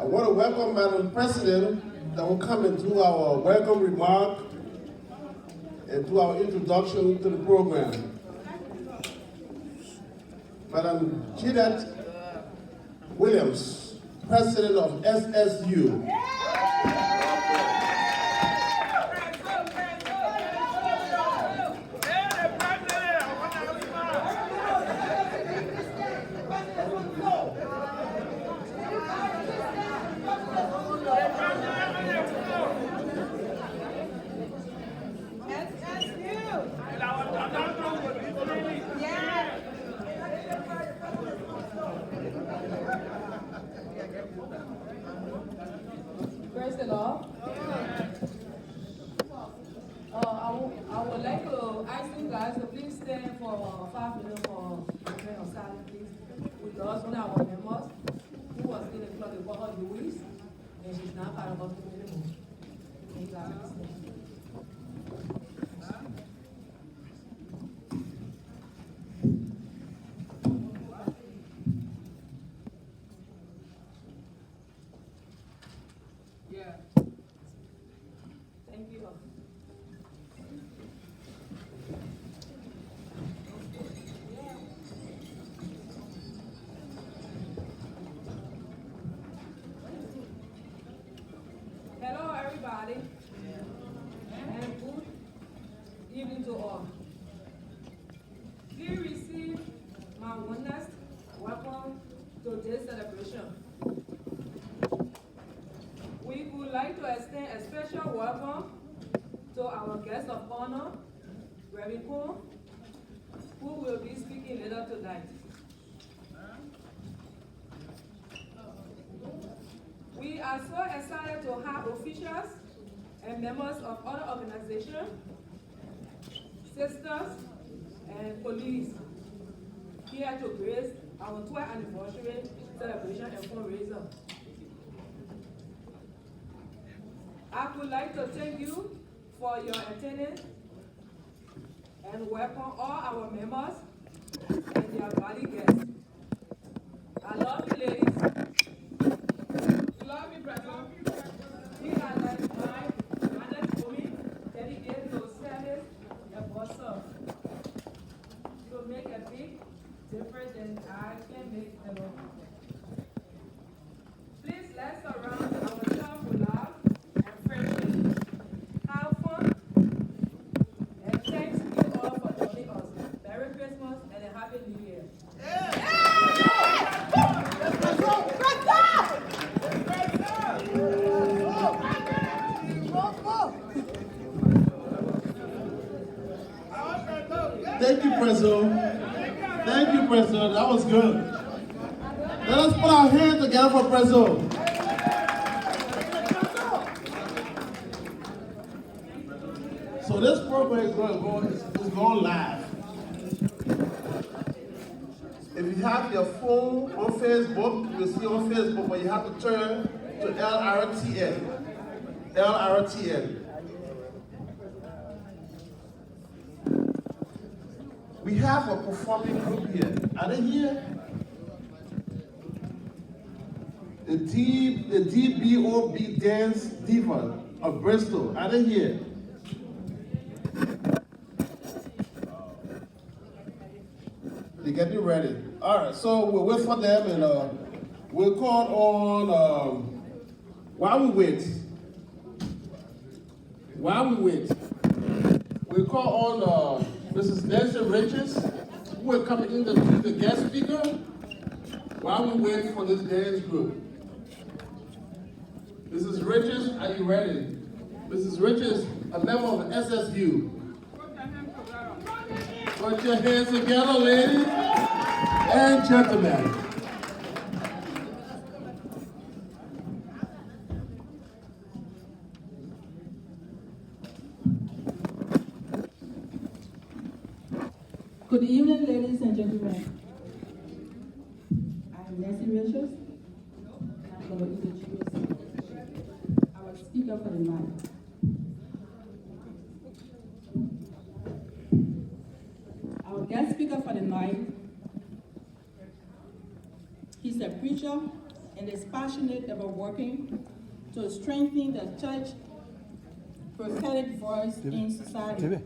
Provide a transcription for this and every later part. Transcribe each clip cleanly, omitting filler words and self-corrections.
I want to welcome Madam President that will come and do our welcome remark and do our introduction to the program. Madam Jeanette Williams, President of SSU. Praise the Lord. I would like to ask you guys to please stand for 5 minutes for a prayer of silence, please. With us, one of our members who was in the club, they call her Louise, and she's not part of us anymore. Thank you guys. Thank you. Hello, everybody, and good evening to all. We receive my warmest welcome to this celebration. We would like to extend a special welcome to our guest of honor, Reverend Kuhn, who will be speaking later tonight. We are so excited to have officials and members of other organizations, sisters, and police here to grace our 12th anniversary celebration and fundraiser. I would like to thank you for your attendance and welcome all our members and their valued guests. I love you, ladies. You love me, brother. We are like my women dedicated to service and foster to make a big difference than I can make alone. Please let's surround ourselves with love. Have fun, and thanks you all for joining us. Merry Christmas and a Happy New Year. Thank you, President. Thank you, President. That was good. Let us put our hands together for President. So this program is going live. If you have your phone on Facebook, you'll see on Facebook, but you have to turn to Lrtn. Lrtn. We have a performing group here. Are they here? The DBOB Dance Diva of Bristol. Are they here? They're getting ready. All right, so we'll wait for them and we'll call on, while we wait, we'll call on Mrs. Nancy Richards, who will come in to be the guest speaker while we wait for this dance group. Mrs. Richards, are you ready? Mrs. Richards, a member of the SSU. Put your hands together, ladies and gentlemen. Good evening, ladies and gentlemen. I'm Nancy Richards. I'm going to introduce our speaker for the night. Our guest speaker for the night, he's a preacher, and is passionate about working to strengthen the church prophetic voice in society,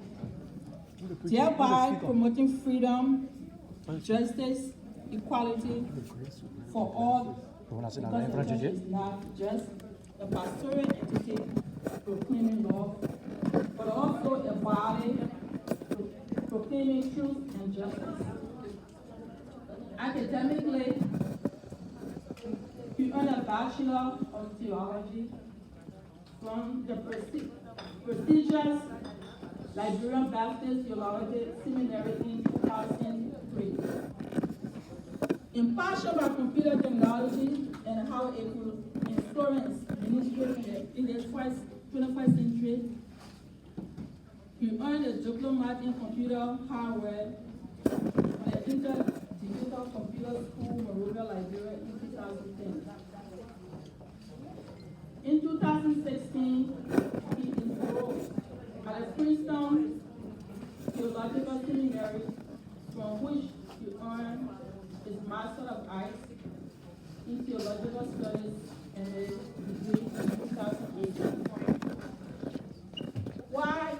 thereby promoting freedom, justice, equality for all, because the church is not just a pastoral entity proclaiming love, but also a body proclaiming truth and justice. Academically, he earned a Bachelor of Theology from the prestigious Liberian Baptist Theological Seminary in 2003. Impassioned by computer technology and how it will influence ministry in the 21st century, he earned a diploma in computer hardware from the Digital Computer School, Monrovia, Liberia in 2010. In 2016, he enrolled at a Princeton Theological Seminary, from which he earned his Master of Arts in Theological Studies and a degree in 2018. While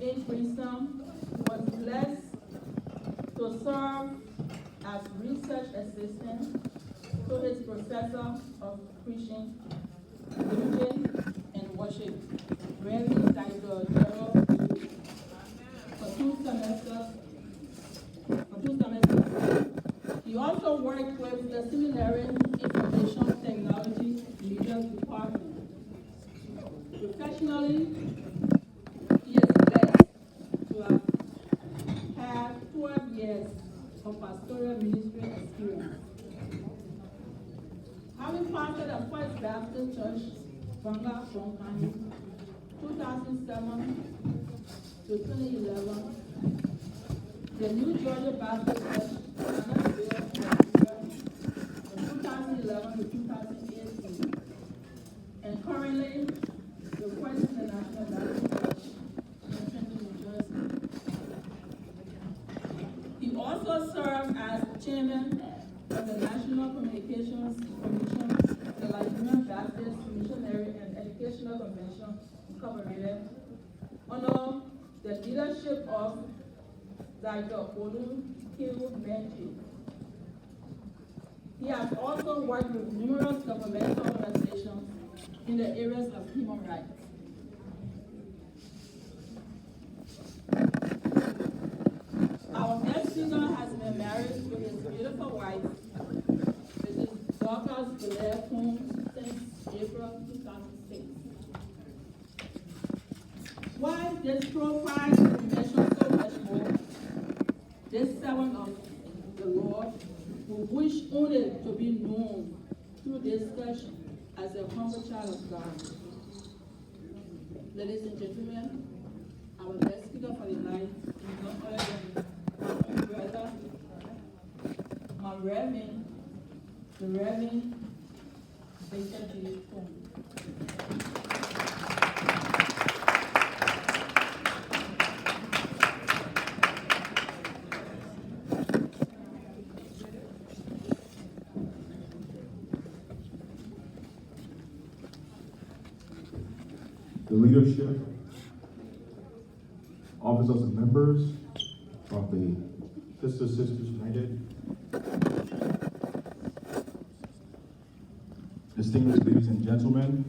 in Princeton, he was blessed to serve as research assistant to his professor of preaching, religion, and worship, Reverend Dr. Gerald, for 2 semesters. He also worked with the Seminary Information Technology Media Department. Professionally, he is blessed to have had 12 years of pastoral ministry experience. Having pastored the First Baptist Church, Bangla, County, 2007 to 2011, the New Georgia Baptist Church, from 2011 to 2018, and currently the First International Baptist Church in Trenton, New Jersey. He also served as chairman of the National Communications Commission, the Liberian Baptist Missionary and Educational Convention, Incorporated, under the leadership of Dr. Olu Benji. He has also worked with numerous governmental organizations in the areas of human rights. Our guest speaker has been married to his beautiful wife, Mrs. Dorcas Lrtn, since April 2006. While this profile mentions so much more, this servant of the Lord will wish only to be known through discussion as a humble child of God. Ladies and gentlemen, our guest speaker for the night is none other than my own brother, my Reverend, the Reverend Victor G. Tong. The leadership, officers and members of the Sisters United, distinguished ladies and gentlemen,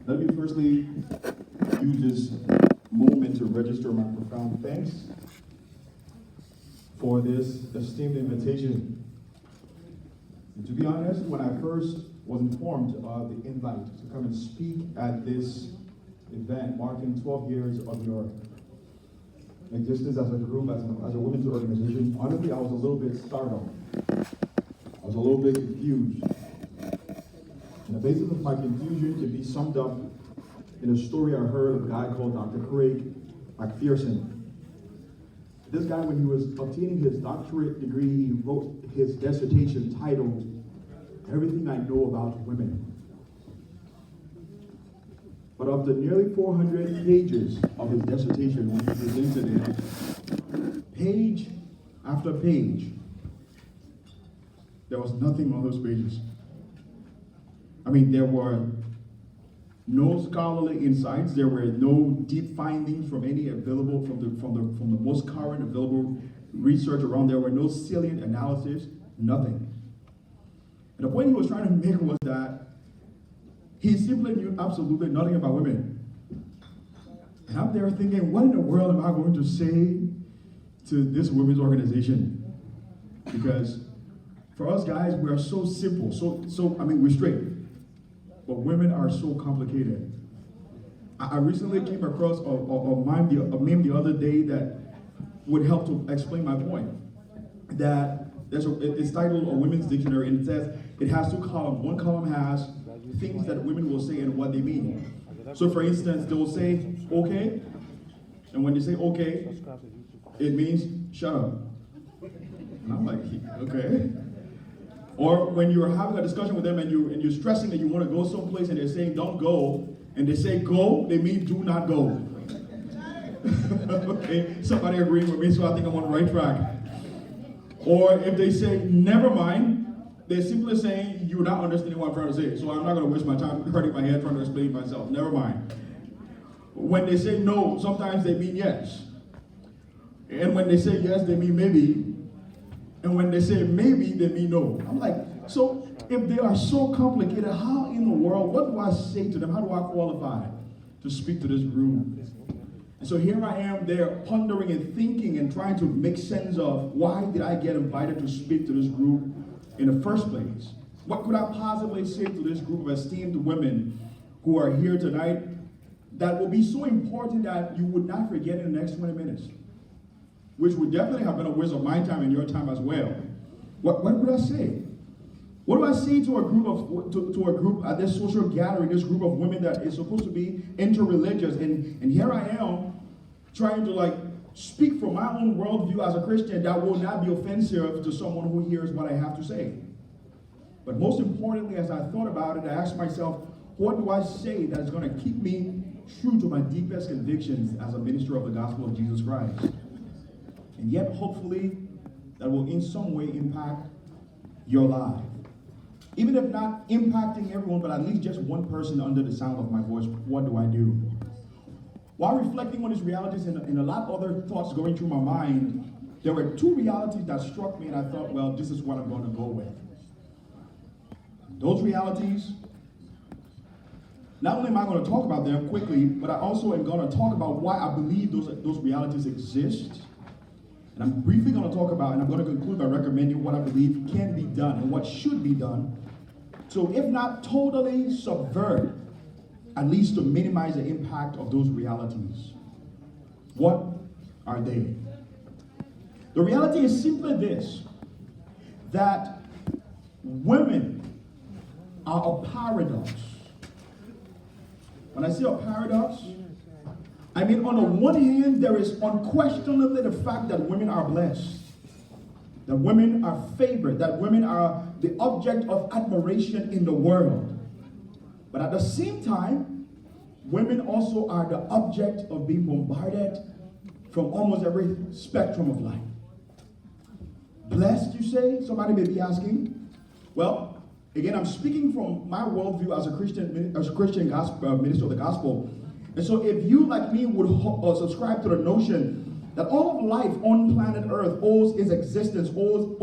let me firstly use this moment to register my profound thanks for this esteemed invitation. And to be honest, when I first was informed of the invite to come and speak at this event marking 12 years of your existence as a group, as a women's organization, honestly, I was a little bit startled. I was a little bit confused. And the basis of my confusion can be summed up in a story I heard of a guy called Dr. Craig McPherson. This guy, when he was obtaining his doctorate degree, he wrote his dissertation titled, "Everything I Know About Women." But of the nearly 400 pages of his dissertation, when he presented it, page after page, There was nothing on those pages. I mean, there were no scholarly insights. There were no deep findings from any available from the most current available research around. There were no salient analysis. Nothing. And the point he was trying to make was that he simply knew absolutely nothing about women. And I'm there thinking, what in the world am I going to say to this women's organization? Because for us guys, we are so simple. I mean, we're straight. But women are so complicated. I recently came across a meme the other day that would help to explain my point. That it's titled A Women's Dictionary, and it says it has two columns. One column has things that women will say and what they mean. So for instance, they will say, okay, and when they say okay, it means shut up. And I'm like, okay. Or when you're having a discussion with them and you're stressing that you want to go someplace and they're saying don't go, and they say go, they mean do not go. Okay, somebody agreeing with me, so I think I'm on the right track. Or if they say never mind, they're simply saying you're not understanding what I'm trying to say, so I'm not going to waste my time hurting my head trying to explain myself. Never mind. When they say no, sometimes they mean yes. And when they say yes, they mean maybe. And when they say maybe, they mean no. I'm like, so if they are so complicated, how in the world, what do I say to them? How do I qualify to speak to this group? And so here I am there pondering and thinking and trying to make sense of why did I get invited to speak to this group in the first place? What could I possibly say to this group of esteemed women who are here tonight that will be so important that you would not forget in the next 20 minutes? Which would definitely have been a waste of my time and your time as well. What would I say? What do I say to a group at this social gathering, this group of women that is supposed to be interreligious, and here I am trying to speak from my own worldview as a Christian that will not be offensive to someone who hears what I have to say. But most importantly, as I thought about it, I asked myself, what do I say that is going to keep me true to my deepest convictions as a minister of the gospel of Jesus Christ? And yet, hopefully, that will in some way impact your life. Even if not impacting everyone, but at least just one person under the sound of my voice, what do I do? While reflecting on these realities and a lot of other thoughts going through my mind, there were two realities that struck me, and I thought, well, this is what I'm going to go with. Those realities, not only am I going to talk about them quickly, but I also am going to talk about why I believe those realities exist. And I'm briefly going to talk about, and I'm going to conclude by recommending what I believe can be done and what should be done. So if not totally subvert, at least to minimize the impact of those realities. What are they? The reality is simply this, that women are a paradox. When I say a paradox, I mean, on the one hand, there is unquestionably the fact that women are blessed, that women are favored, that women are the object of admiration in the world. But at the same time, women also are the object of being bombarded from almost every spectrum of life. Blessed, you say? Somebody may be asking. Well, again, I'm speaking from my worldview as a Christian gospel, minister of the gospel. And so if you, like me, would subscribe to the notion that all of life on planet Earth owes its existence, owes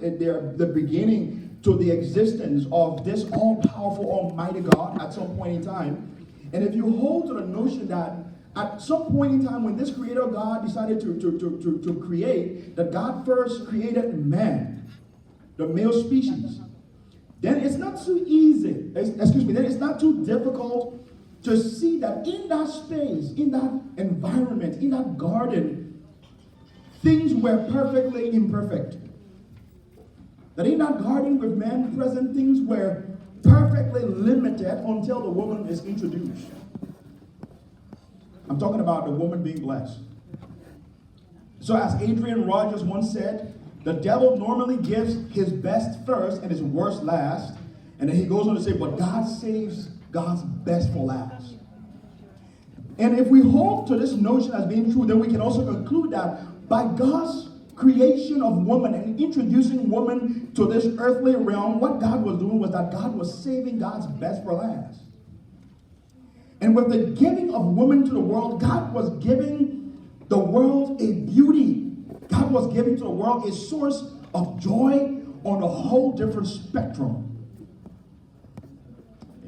the beginning to the existence of this all-powerful, almighty God at some point in time, and if you hold to the notion that at some point in time when this creator God decided to create, that God first created man, the male species, then it's not too easy, then it's not too difficult to see that in that space, in that environment, in that garden, things were perfectly imperfect. That in that garden with man present, things were perfectly limited until the woman is introduced. I'm talking about the woman being blessed. So as Adrian Rogers once said, the devil normally gives his best first and his worst last. And then he goes on to say, but God saves God's best for last. And if we hold to this notion as being true, then we can also conclude that by God's creation of woman and introducing woman to this earthly realm, what God was doing was that God was saving God's best for last. And with the giving of woman to the world, God was giving the world a beauty. God was giving to the world a source of joy on a whole different spectrum.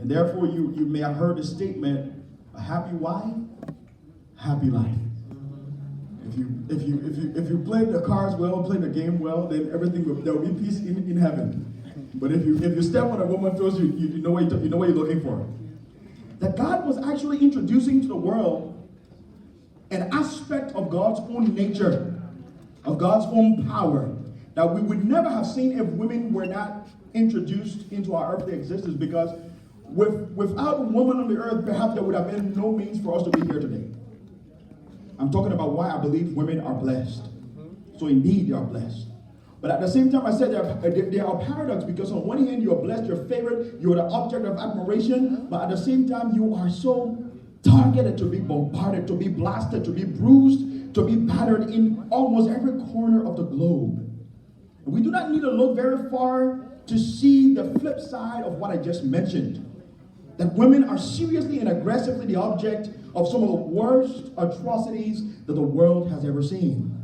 And therefore, you may have heard the statement, a happy wife, happy life. If you play the cards well, play the game well, then there will be peace in heaven. But if you step on a woman's toes, you know what you're looking for. That God was actually introducing to the world an aspect of God's own nature, of God's own power, that we would never have seen if women were not introduced into our earthly existence, because without woman on the earth, perhaps there would have been no means for us to be here today. I'm talking about why I believe women are blessed. So indeed, they are blessed. But at the same time, I said there are paradox, because on one hand, you are blessed, you're favored, you're the object of admiration, but at the same time, you are so targeted to be bombarded, to be blasted, to be bruised, to be battered in almost every corner of the globe. And we do not need to look very far to see the flip side of what I just mentioned. That women are seriously and aggressively the object of some of the worst atrocities that the world has ever seen.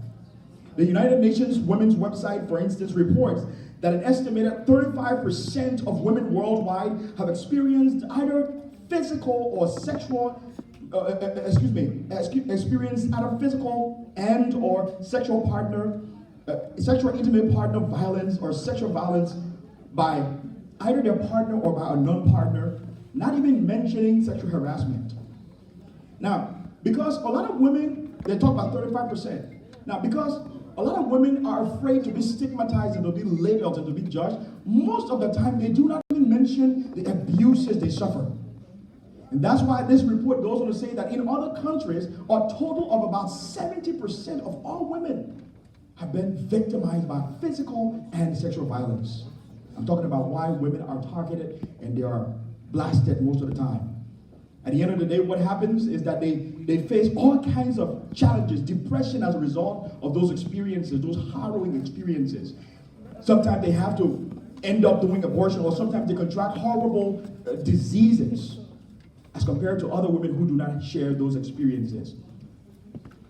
The United Nations Women's website, for instance, reports that an estimated 35% of women worldwide have experienced either physical or sexual, experienced either physical and or sexual intimate partner violence or sexual violence by either their partner or by a non-partner, not even mentioning sexual harassment. Now, because a lot of women, they talk about 35%. Now, because a lot of women are afraid to be stigmatized and to be labeled and to be judged, most of the time they do not even mention the abuses they suffer. And that's why this report goes on to say that in other countries, a total of about 70% of all women have been victimized by physical and sexual violence. I'm talking about why women are targeted and they are blasted most of the time. At the end of the day, what happens is that they face all kinds of challenges, depression as a result of those experiences, those harrowing experiences. Sometimes they have to end up doing abortion, or sometimes they contract horrible diseases as compared to other women who do not share those experiences.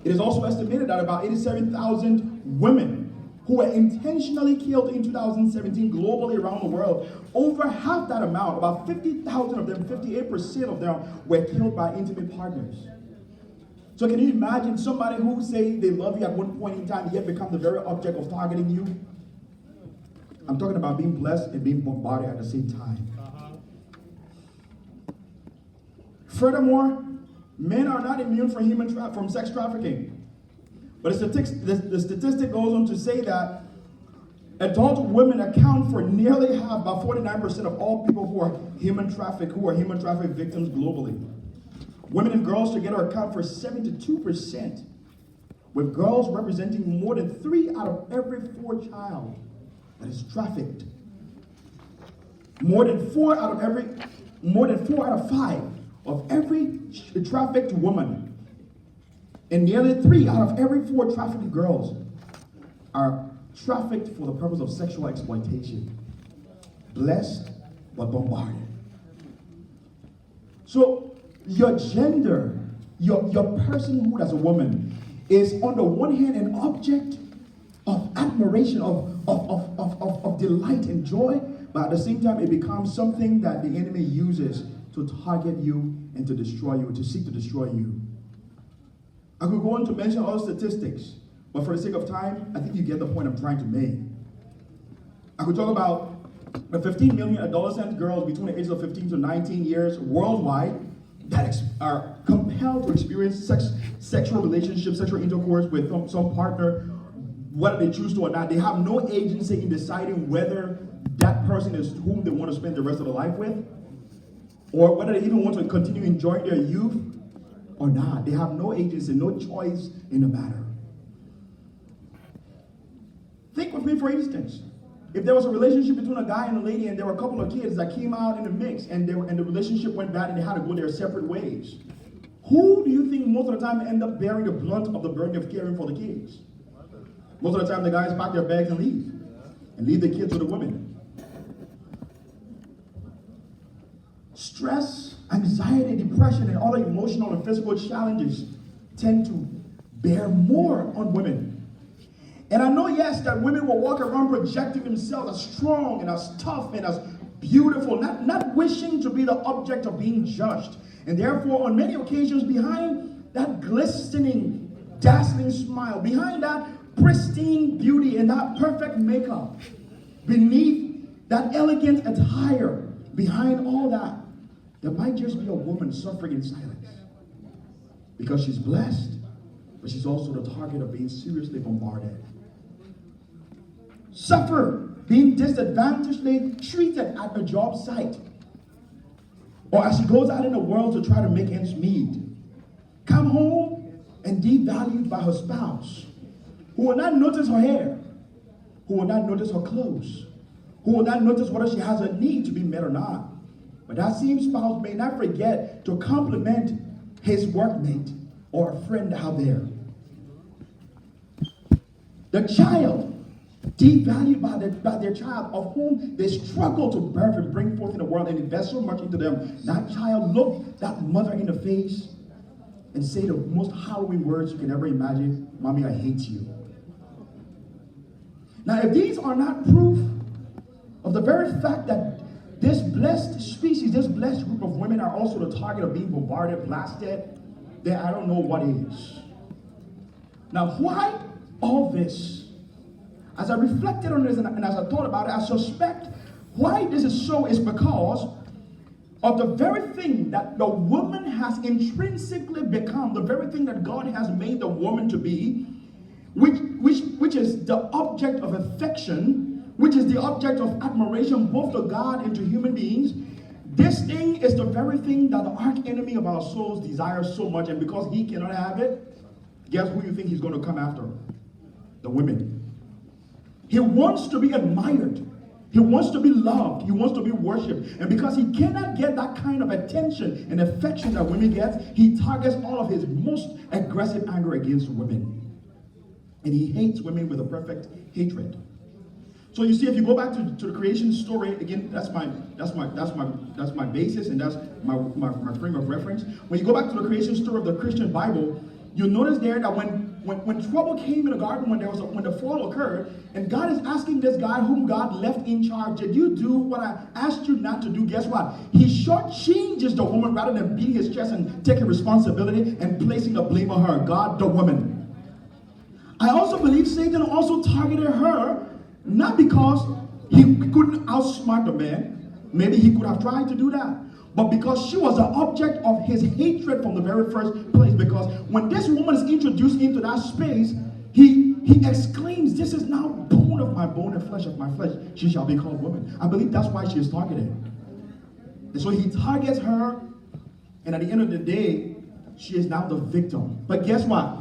It is also estimated that about 87,000 women who were intentionally killed in 2017 globally around the world, over half that amount, about 50,000 of them, 58% of them, were killed by intimate partners. So can you imagine somebody who say they love you at one point in time, yet become the very object of targeting you? I'm talking about being blessed and being bombarded at the same time. Furthermore, men are not immune from sex trafficking. But the statistic goes on to say that adult women account for nearly half, about 49% of all people who are human trafficked victims globally. Women and girls together account for 72%, with girls representing more than 3 out of every 4 child that is trafficked. More than 4 out of 5 of every trafficked woman. And nearly 3 out of every 4 trafficked girls are trafficked for the purpose of sexual exploitation. Blessed, but bombarded. So your gender, your personhood as a woman is on the one hand an object of admiration, of delight and joy, but at the same time it becomes something that the enemy uses to target you and to destroy you, to seek to destroy you. I could go on to mention other statistics, but for the sake of time, I think you get the point I'm trying to make. I could talk about the 15 million adolescent girls between the ages of 15 to 19 years worldwide that are compelled to experience sexual relationships, sexual intercourse with some partner, whether they choose to or not. They have no agency in deciding whether that person is whom they want to spend the rest of their life with, or whether they even want to continue enjoying their youth or not. They have no agency, no choice in the matter. Think with me, for instance. If there was a relationship between a guy and a lady and there were a couple of kids that came out in the mix and the relationship went bad and they had to go their separate ways, who do you think most of the time end up bearing the brunt of the burden of caring for the kids? Most of the time, the guys pack their bags and leave the kids with the women. Stress, anxiety, depression, and other emotional and physical challenges tend to bear more on women. And I know, yes, that women will walk around projecting themselves as strong and as tough and as beautiful, not wishing to be the object of being judged. And therefore, on many occasions, behind that glistening, dazzling smile, behind that pristine beauty and that perfect makeup, beneath that elegant attire, behind all that, there might just be a woman suffering in silence. Because she's blessed, but she's also the target of being seriously bombarded. Suffer being disadvantagedly treated at a job site, or as she goes out in the world to try to make ends meet. Come home and devalued by her spouse, who will not notice her hair, who will not notice her clothes, who will not notice whether she has a need to be met or not. But that same spouse may not forget to compliment his workmate or a friend out there. The child, devalued by their child, of whom they struggle to birth and bring forth in the world and invest so much into them. That child look that mother in the face and say the most harrowing words you can ever imagine: "Mommy, I hate you." Now, if these are not proof of the very fact that this blessed species, this blessed group of women are also the target of being bombarded, blasted, then I don't know what is. Now, why all this? As I reflected on this and as I thought about it, I suspect why this is so is because of the very thing that the woman has intrinsically become, the very thing that God has made the woman to be, which is the object of affection, which is the object of admiration both to God and to human beings. This thing is the very thing that the arch enemy of our souls desires so much, and because he cannot have it, guess who you think he's going to come after? The women. He wants to be admired. He wants to be loved. He wants to be worshipped. And because he cannot get that kind of attention and affection that women get, he targets all of his most aggressive anger against women. And he hates women with a perfect hatred. So you see, if you go back to the creation story, again, that's my basis, and that's my frame of reference. When you go back to the creation story of the Christian Bible, you'll notice there that when trouble came in the garden, when the fall occurred, and God is asking this guy whom God left in charge, did you do what I asked you not to do? Guess what? He shortchanges the woman rather than beating his chest and taking responsibility and placing the blame on her, God, the woman. I also believe Satan also targeted her, not because he couldn't outsmart the man. Maybe he could have tried to do that. But because she was the object of his hatred from the very first place. Because when this woman is introduced into that space, he exclaims, "This is now bone of my bone and flesh of my flesh. She shall be called woman." I believe that's why she is targeted. And so he targets her, and at the end of the day, she is now the victim. But guess what?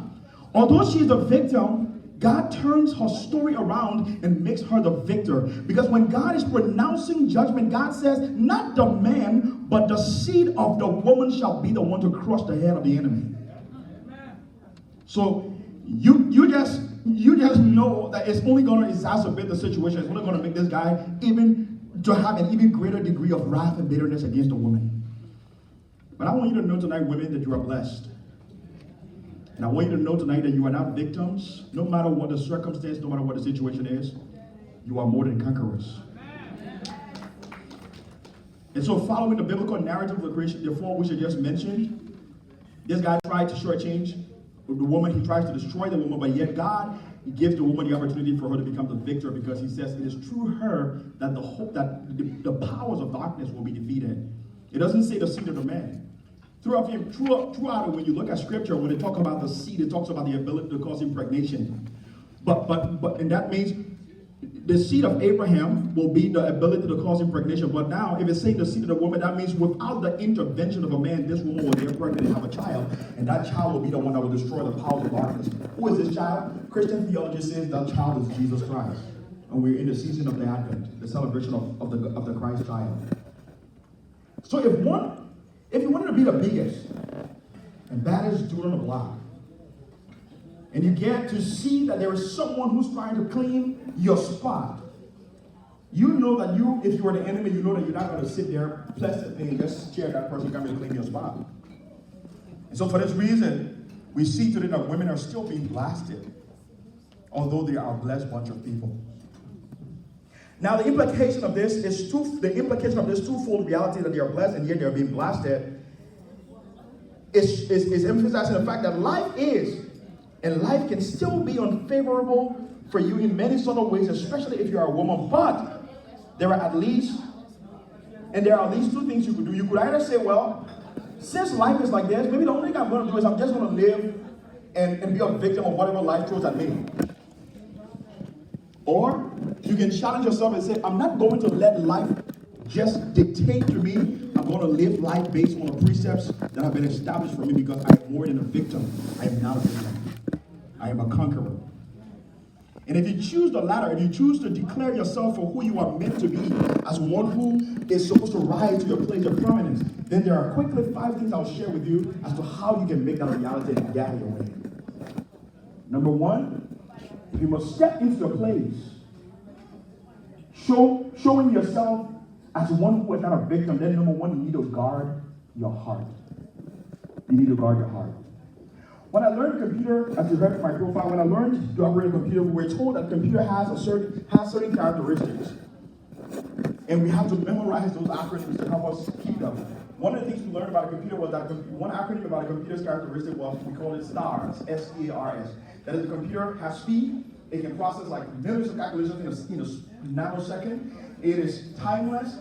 Although she is the victim, God turns her story around and makes her the victor. Because when God is pronouncing judgment, God says, not the man, but the seed of the woman shall be the one to crush the head of the enemy. So you just know that it's only going to exacerbate the situation. It's only going to make this guy even to have an even greater degree of wrath and bitterness against the woman. But I want you to know tonight, women, that you are blessed. And I want you to know tonight that you are not victims. No matter what the circumstance, no matter what the situation is, you are more than conquerors. And so following the biblical narrative of the creation, the four which I just mentioned, this guy tried to shortchange the woman. He tries to destroy the woman, but yet God gives the woman the opportunity for her to become the victor, because he says it is through her that the hope that the powers of darkness will be defeated. It doesn't say the seed of the man. Throughout it, when you look at scripture, when they talk about the seed, it talks about the ability to cause impregnation. But and that means the seed of Abraham will be the ability to cause impregnation. But now, if it's saying the seed of the woman, that means without the intervention of a man, this woman will get pregnant and have a child, and that child will be the one that will destroy the powers of darkness. Who is this child? Christian theology says that child is Jesus Christ, and we're in the season of the Advent, the celebration of the Christ child. So if you wanted to be the biggest and baddest dude on the block, and you get to see that there is someone who's trying to claim your spot, you know that if you are the enemy, you know that you're not going to sit there pleasantly and just stare at that person coming to claim your spot. And so for this reason, we see today that women are still being blasted, although they are a blessed bunch of people. Now, the implication of this twofold reality that they are blessed and yet they are being blasted is emphasizing the fact that life is, and life can still be unfavorable for you in many sort of ways, especially if you are a woman. But there are at least two things you could do. You could either say, well, since life is like this, maybe the only thing I'm going to do is I'm just going to live and be a victim of whatever life throws at me. Or you can challenge yourself and say, I'm not going to let life just dictate to me. I'm going to live life based on the precepts that have been established for me, because I am more than a victim. I am not a victim. I am a conqueror. And if you choose the latter, if you choose to declare yourself for who you are meant to be, as one who is supposed to rise to your place of prominence, then there are quickly 5 things I'll share with you as to how you can make that a reality and get your way. Number 1, you must step into your place, showing yourself as one who is not a victim. Then number 1, you need to guard your heart. You need to guard your heart. When I learned computer, as you heard in my profile, when I learned to operate a computer, we were told that computer has certain characteristics. And we have to memorize those acronyms to help us keep them. One of the things we learned about a computer was that one acronym about a computer's characteristic was, we call it STARS, S-T-A-R-S. That is, the computer has speed, it can process like millions of calculations in a nanosecond, it is timeless.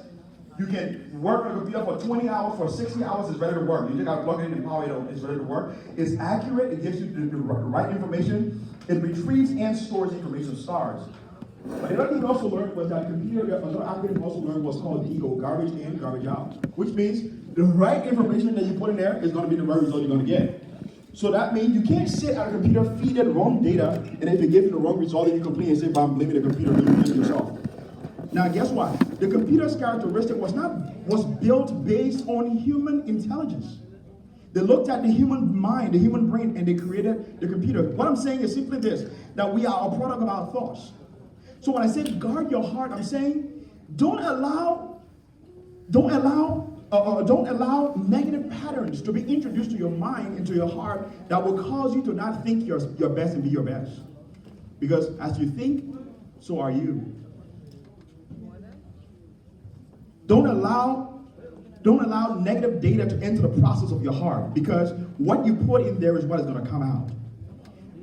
You can work on a computer for 20 hours, for 60 hours, it's ready to work. You just got to plug it in and power it up, it's ready to work. It's accurate, it gives you the right information, it retrieves and stores information, STARS. But the other thing we also learned was that computer, another acronym we also learned was called GIGO, garbage in, garbage out, which means the right information that you put in there is going to be the right result you're going to get. So that means you can't sit at a computer, feed it wrong data, and if it gives you the wrong result, then you complain and say, well, I'm blaming the computer, you blame yourself. Now, guess what? The computer's characteristic was built based on human intelligence. They looked at the human mind, the human brain, and they created the computer. What I'm saying is simply this, that we are a product of our thoughts. So when I say guard your heart, I'm saying don't allow negative patterns to be introduced to your mind and to your heart that will cause you to not think your best and be your best. Because as you think, so are you. Don't allow negative data to enter the process of your heart, because what you put in there is what is going to come out.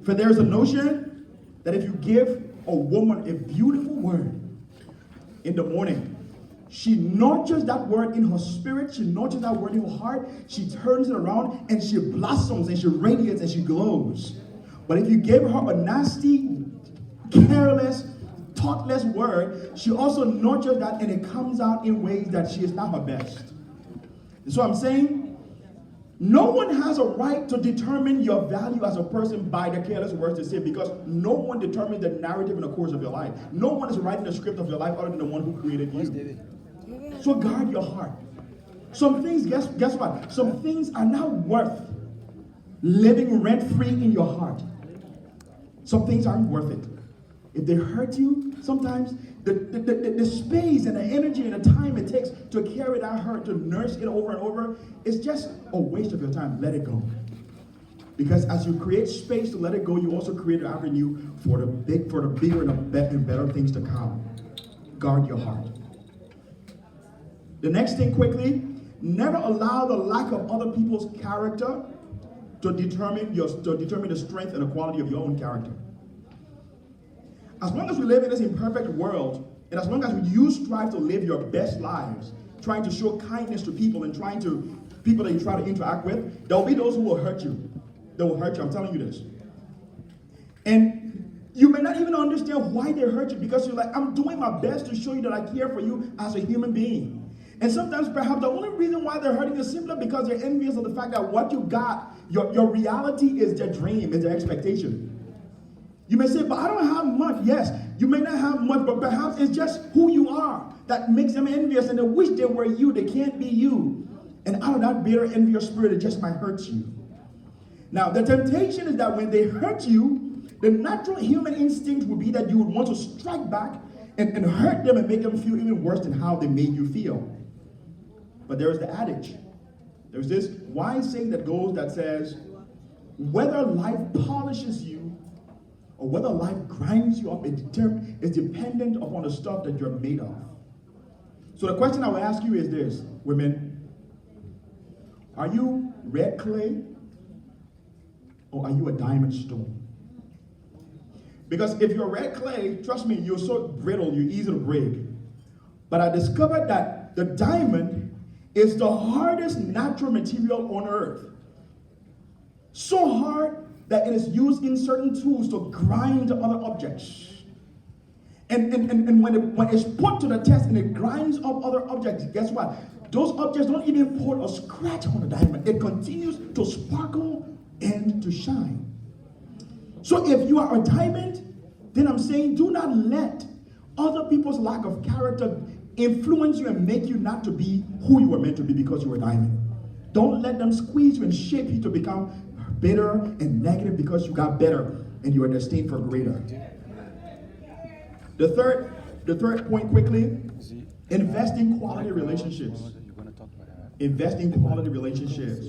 For there's a notion that if you give a woman a beautiful word in the morning, she nurtures that word in her spirit, she nurtures that word in her heart, she turns it around and she blossoms and she radiates and she glows. But if you gave her a nasty, careless, thoughtless word, she also nurtures that and it comes out in ways that she is not her best. And so I'm saying, no one has a right to determine your value as a person by the careless words they say, because no one determines the narrative and the course of your life. No one is writing the script of your life other than the one who created you. So guard your heart. Some things, guess what? Some things are not worth living rent-free in your heart. Some things aren't worth it. If they hurt you, sometimes the space and the energy and the time it takes to carry that hurt, to nurse it over and over, is just a waste of your time. Let it go. Because as you create space to let it go, you also create an avenue for the bigger and better things to come. Guard your heart. The next thing quickly, never allow the lack of other people's character to determine the strength and the quality of your own character. As long as we live in this imperfect world, and as long as you strive to live your best lives, trying to show kindness to people and people that you try to interact with, there will be those who will hurt you. They will hurt you, I'm telling you this. And you may not even understand why they hurt you, because you're like, I'm doing my best to show you that I care for you as a human being. And sometimes perhaps the only reason why they're hurting is simply because they're envious of the fact that what you got, your reality is their dream, is their expectation. You may say, but I don't have much. Yes, you may not have much, but perhaps it's just who you are that makes them envious, and they wish they were you. They can't be you. And out of that bitter, envious spirit, it just might hurt you. Now, the temptation is that when they hurt you, the natural human instinct would be that you would want to strike back and hurt them and make them feel even worse than how they made you feel. But there's the adage. There's this wise saying that says, whether life polishes you or whether life grinds you up, is dependent upon the stuff that you're made of. So the question I will ask you is this, women, are you red clay or are you a diamond stone? Because if you're red clay, trust me, you're so brittle, you're easy to break. But I discovered that the diamond is the hardest natural material on earth. So hard that it is used in certain tools to grind other objects. And when it's put to the test and it grinds up other objects, guess what? Those objects don't even put a scratch on the diamond. It continues to sparkle and to shine. So if you are a diamond, then I'm saying do not let other people's lack of character influence you and make you not to be who you were meant to be because you were a diamond. Don't let them squeeze you and shape you to become bitter and negative because you got better and you are destined for greater. The third point quickly, invest in quality relationships. Invest in quality relationships.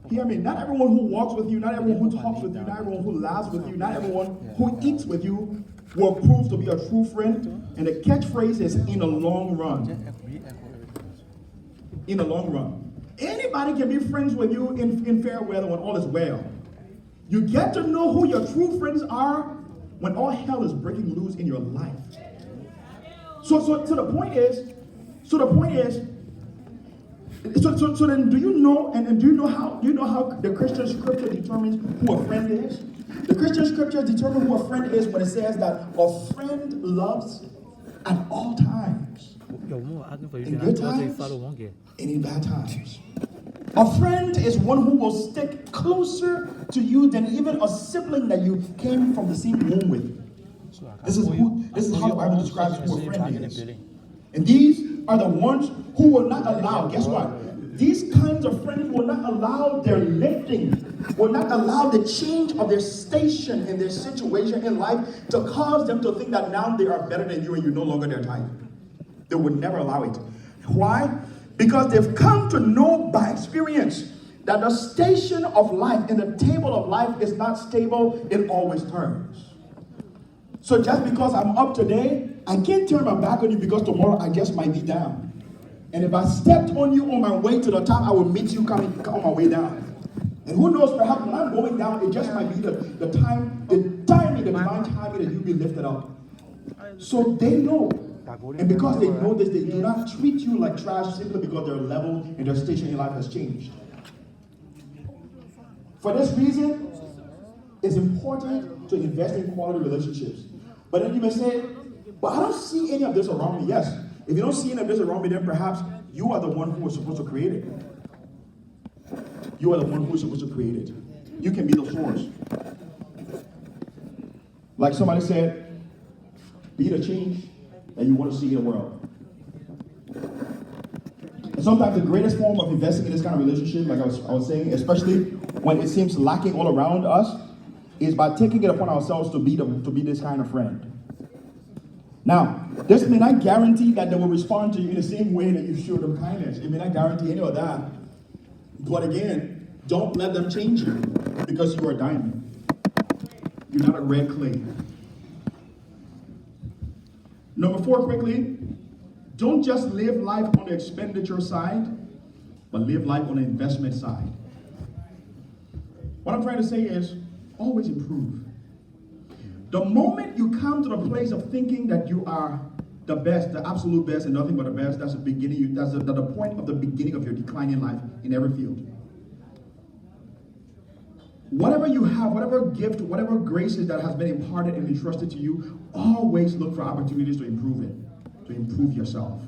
Hear me, not everyone who walks with you, not everyone who talks with you, not everyone who laughs with you, not everyone who eats with you will prove to be a true friend. And the catchphrase is in the long run. In the long run. Anybody can be friends with you in fair weather when all is well. You get to know who your true friends are when all hell is breaking loose in your life. So the point is, then do you know how the Christian scripture determines who a friend is? The Christian scripture determines who a friend is when it says that a friend loves at all times. In good times and in bad times. A friend is one who will stick closer to you than even a sibling that you came from the same womb with. This is how the Bible describes who a friend is. And these are the ones who will not allow, guess what? These kinds of friends will not allow their lifting, will not allow the change of their station and their situation in life to cause them to think that now they are better than you and you're no longer their type. They would never allow it. Why? Because they've come to know by experience that the station of life and the table of life is not stable, it always turns. So just because I'm up today, I can't turn my back on you because tomorrow I just might be down. And if I stepped on you on my way to the top, I will meet you coming on my way down. And who knows, perhaps when I'm going down, it just might be the divine timing that you'll be lifted up. So they know. And because they know this, they do not treat you like trash simply because their level and their station in life has changed. For this reason, it's important to invest in quality relationships. But then you may say, but I don't see any of this around me. Yes, if you don't see any of this around me, then perhaps you are the one who was supposed to create it. You are the one who was supposed to create it. You can be the source. Like somebody said, be the change that you want to see in the world. And sometimes the greatest form of investing in this kind of relationship, like I was saying, especially when it seems lacking all around us, is by taking it upon ourselves to be this kind of friend. Now, this may not guarantee that they will respond to you in the same way that you showed them kindness. It may not guarantee any of that. But again, don't let them change you because you are a diamond. You're not a red clay. Number 4, quickly, don't just live life on the expenditure side, but live life on the investment side. What I'm trying to say is, always improve. The moment you come to the place of thinking that you are the best, the absolute best, and nothing but the best, that's the beginning. That's the point of the beginning of your decline in life in every field. Whatever you have, whatever gift, whatever graces that has been imparted and entrusted to you, always look for opportunities to improve it, to improve yourself.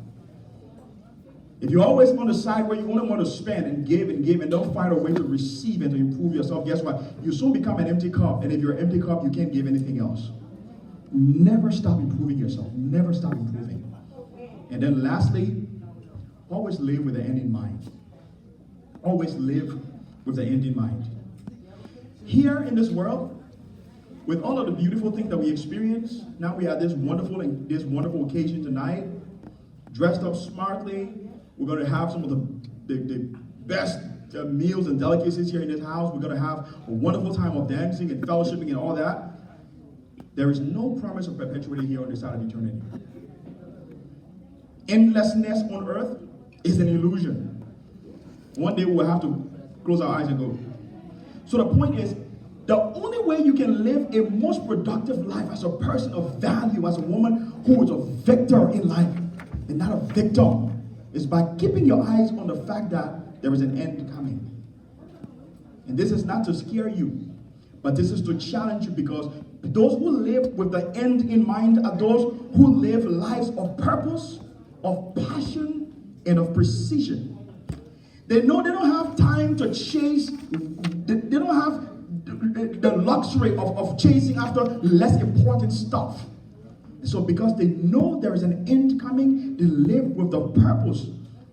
If you're always on the side where you only want to spend and give and don't find a way to receive and to improve yourself, guess what? You soon become an empty cup. And if you're an empty cup, you can't give anything else. Never stop improving yourself. Never stop improving. And then lastly, always live with the end in mind. Always live with the end in mind. Here in this world, with all of the beautiful things that we experience, now we have this wonderful occasion tonight, dressed up smartly. We're going to have some of the best meals and delicacies here in this house. We're going to have a wonderful time of dancing and fellowshipping and all that. There is no promise of perpetuity here on this side of eternity. Endlessness on earth is an illusion. One day we will have to close our eyes and go. So the point is, the only way you can live a most productive life as a person of value, as a woman who is a victor in life and not a victim, is by keeping your eyes on the fact that there is an end coming. And this is not to scare you, but this is to challenge you, because those who live with the end in mind are those who live lives of purpose, of passion, and of precision. They know they don't have time to chase, they don't have the luxury of chasing after less important stuff. So because they know there is an end coming, they live with the purpose,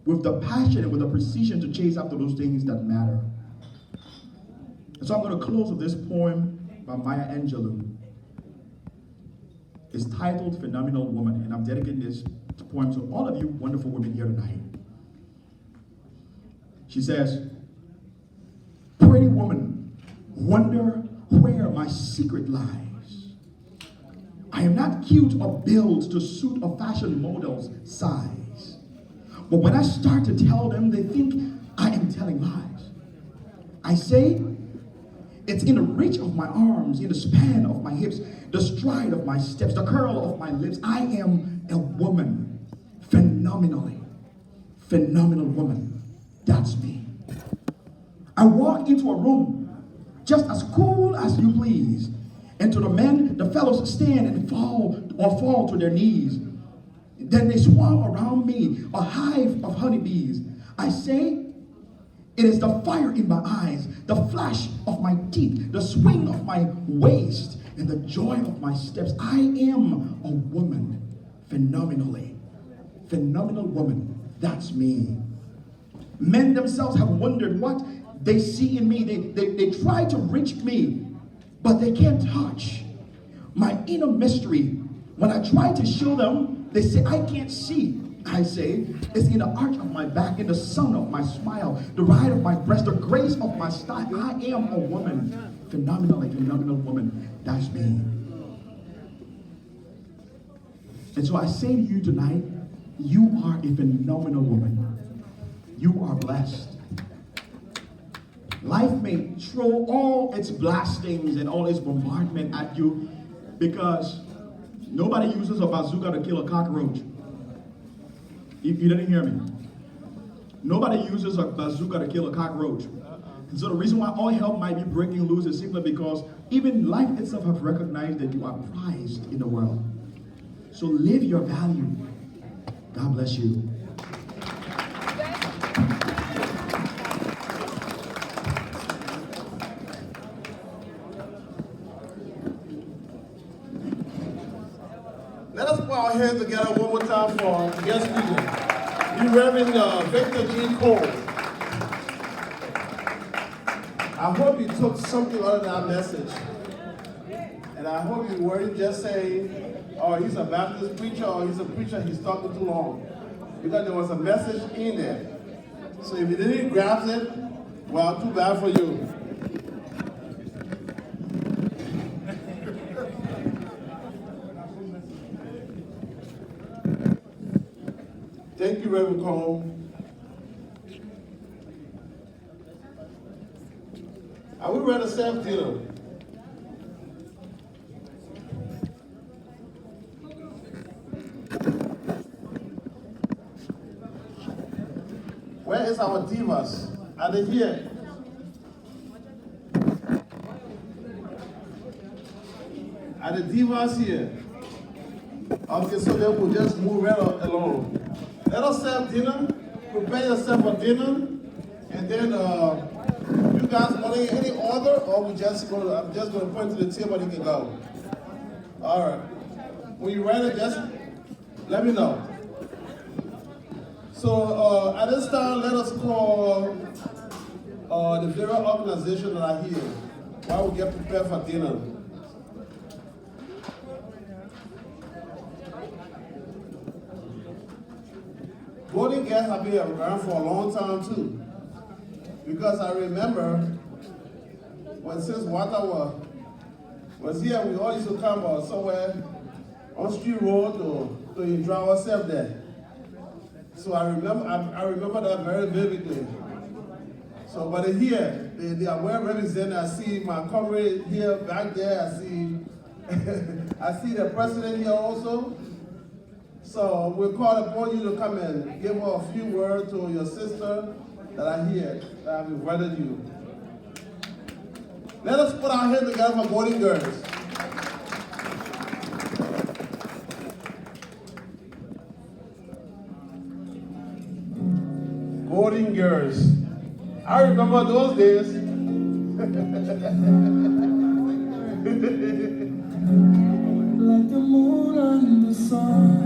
with the passion, and with the precision to chase after those things that matter. And so I'm going to close with this poem by Maya Angelou. It's titled Phenomenal Woman, and I'm dedicating this poem to all of you wonderful women here tonight. She says, "Pretty woman, wonder where my secret lies. I am not cute or built to suit a fashion model's size. But when I start to tell them, they think I am telling lies. I say, it's in the reach of my arms, in the span of my hips, the stride of my steps, the curl of my lips. I am a woman, phenomenal woman. That's me. I walk into a room just as cool as you please. And to the men, the fellows stand and fall to their knees. Then they swarm around me, a hive of honeybees. I say, it is the fire in my eyes, the flash of my teeth, the swing of my waist, and the joy of my steps. I am a woman, phenomenal woman. That's me. Men themselves have wondered what they see in me. They try to reach me, but they can't touch my inner mystery. When I try to show them, they say, I can't see. I say, it's in the arch of my back, in the sun of my smile, the ride of my breast, the grace of my style. I am a woman, phenomenal woman. That's me. And so I say to you tonight, you are a phenomenal woman. You are blessed. Life may throw all its blastings and all its bombardment at you, because nobody uses a bazooka to kill a cockroach. You didn't hear me. Nobody uses a bazooka to kill a cockroach. And so the reason why all hell might be breaking loose is simply because even life itself has recognized that you are prized in the world. So live your value. God bless you. Let us put our hands together one more time for our guest speaker, the Reverend Victor G. Cole. I hope you took something out of that message. And I hope you weren't just saying, oh, he's a Baptist preacher, or he's a preacher, he's talking too long. Because there was a message in there. So if you didn't grasp it, well, too bad for you. Thank you, Reverend Cole. Are we ready to serve dinner? Where is our divas? Are they here? Are the divas here? Okay, so then we'll just move right along. Let us serve dinner. Prepare yourself for dinner, and then you guys want any order, or I'm just gonna point to the table and you can go. All right. When you're ready, just let me know. So at this time, let us call the various organizations that are here while we get prepared for dinner. Golden Girls have been around for a long time too. Because I remember when since Walter was here, we all used to come somewhere on Street Road to enjoy ourselves there. So I remember that very vividly. So, but here, they are well represented. I see my comrade here, back there. I see, I see the president here also. So we call upon you to come and give her a few words to your sister that are here, that have invited you. Let us put our hands together for Golden Girls. Golden Girls. I remember those days. Like the moon and the sun,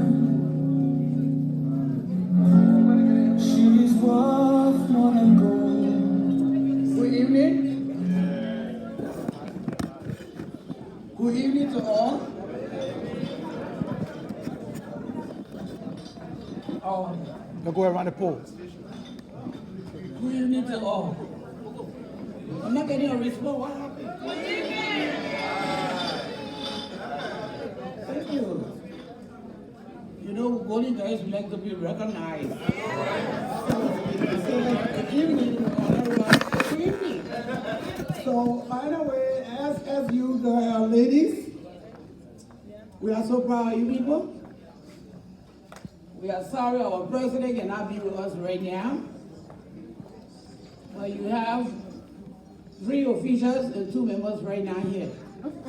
she's worth more than gold. Good evening. Good evening to all. Now go around the pole. Good evening to all. I'm not getting a response. What happened? Thank you. You know, Golden Guys like to be recognized. So, good evening, everyone. Good evening. So, by the way, as you ladies, we are so proud of you people. We are sorry our president cannot be with us right now. But you have 3 officials and 2 members right now here.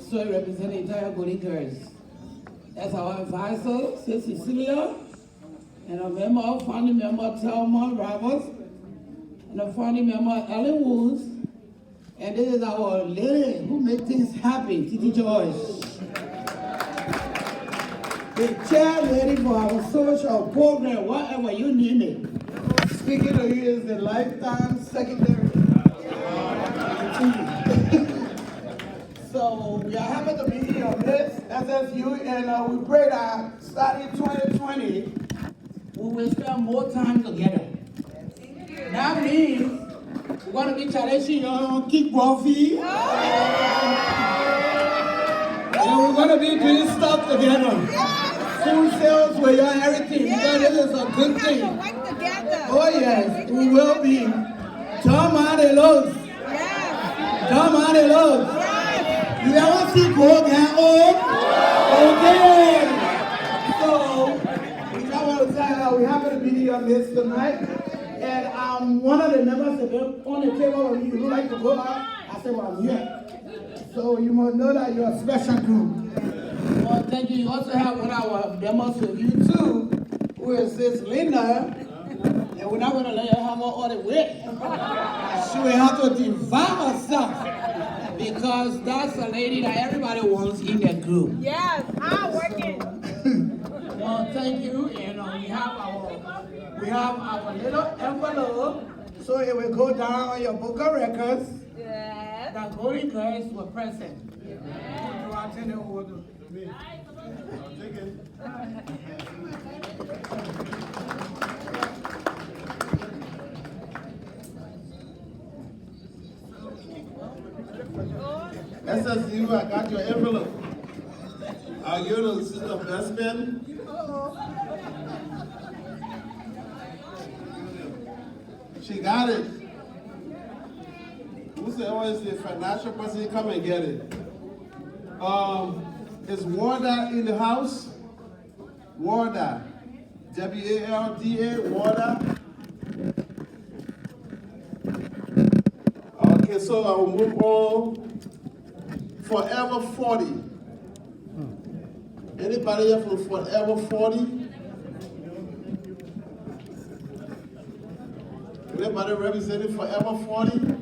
So it represents the entire Golden Girls. That's our advisor, Sis Cecilia, and a member, founding member, Thelma Roberts, and a founding member, Ellen Woods. And this is our lady who makes things happen, Titi Joyce. The chair lady for our social program, whatever you name it. Speaking to you is the lifetime secretary. So we are happy to be here on this SSU, and we pray that starting 2020, we will spend more time together. That means we're going to be challenging your kickboxing. And we're going to be doing stuff together. Food sales with your everything. Because this is a good thing. Oh yes, we will be. Come on, hello. Come on, hello. You ever see gold get old? Okay. So, I want to tell you, we happen to be here on this tonight. And one of the members on the table, when you would like to go out, I said, well, I'm here. So you must know that you're a special group. Well, thank you. You also have one of our members with you too, who is this Linda. And we're not going to let her have her all the way. She will have to devour herself. Because that's a lady that everybody wants in that group. Yes, I'm working. Well, thank you. And we have our little envelope. So it will go down on your book of records. Yes. That Golden Girls were present. Yes. So I'll turn it over to me. SSU, I got your envelope. I'll give it to Sister Bestman. She got it. Who said, oh, it's the financial person? Come and get it. Is Warda in the house? Warda. W-A-L-D-A, Warda. Okay, so I will move on. Forever 40. Anybody here from Forever 40? Anybody representing Forever 40?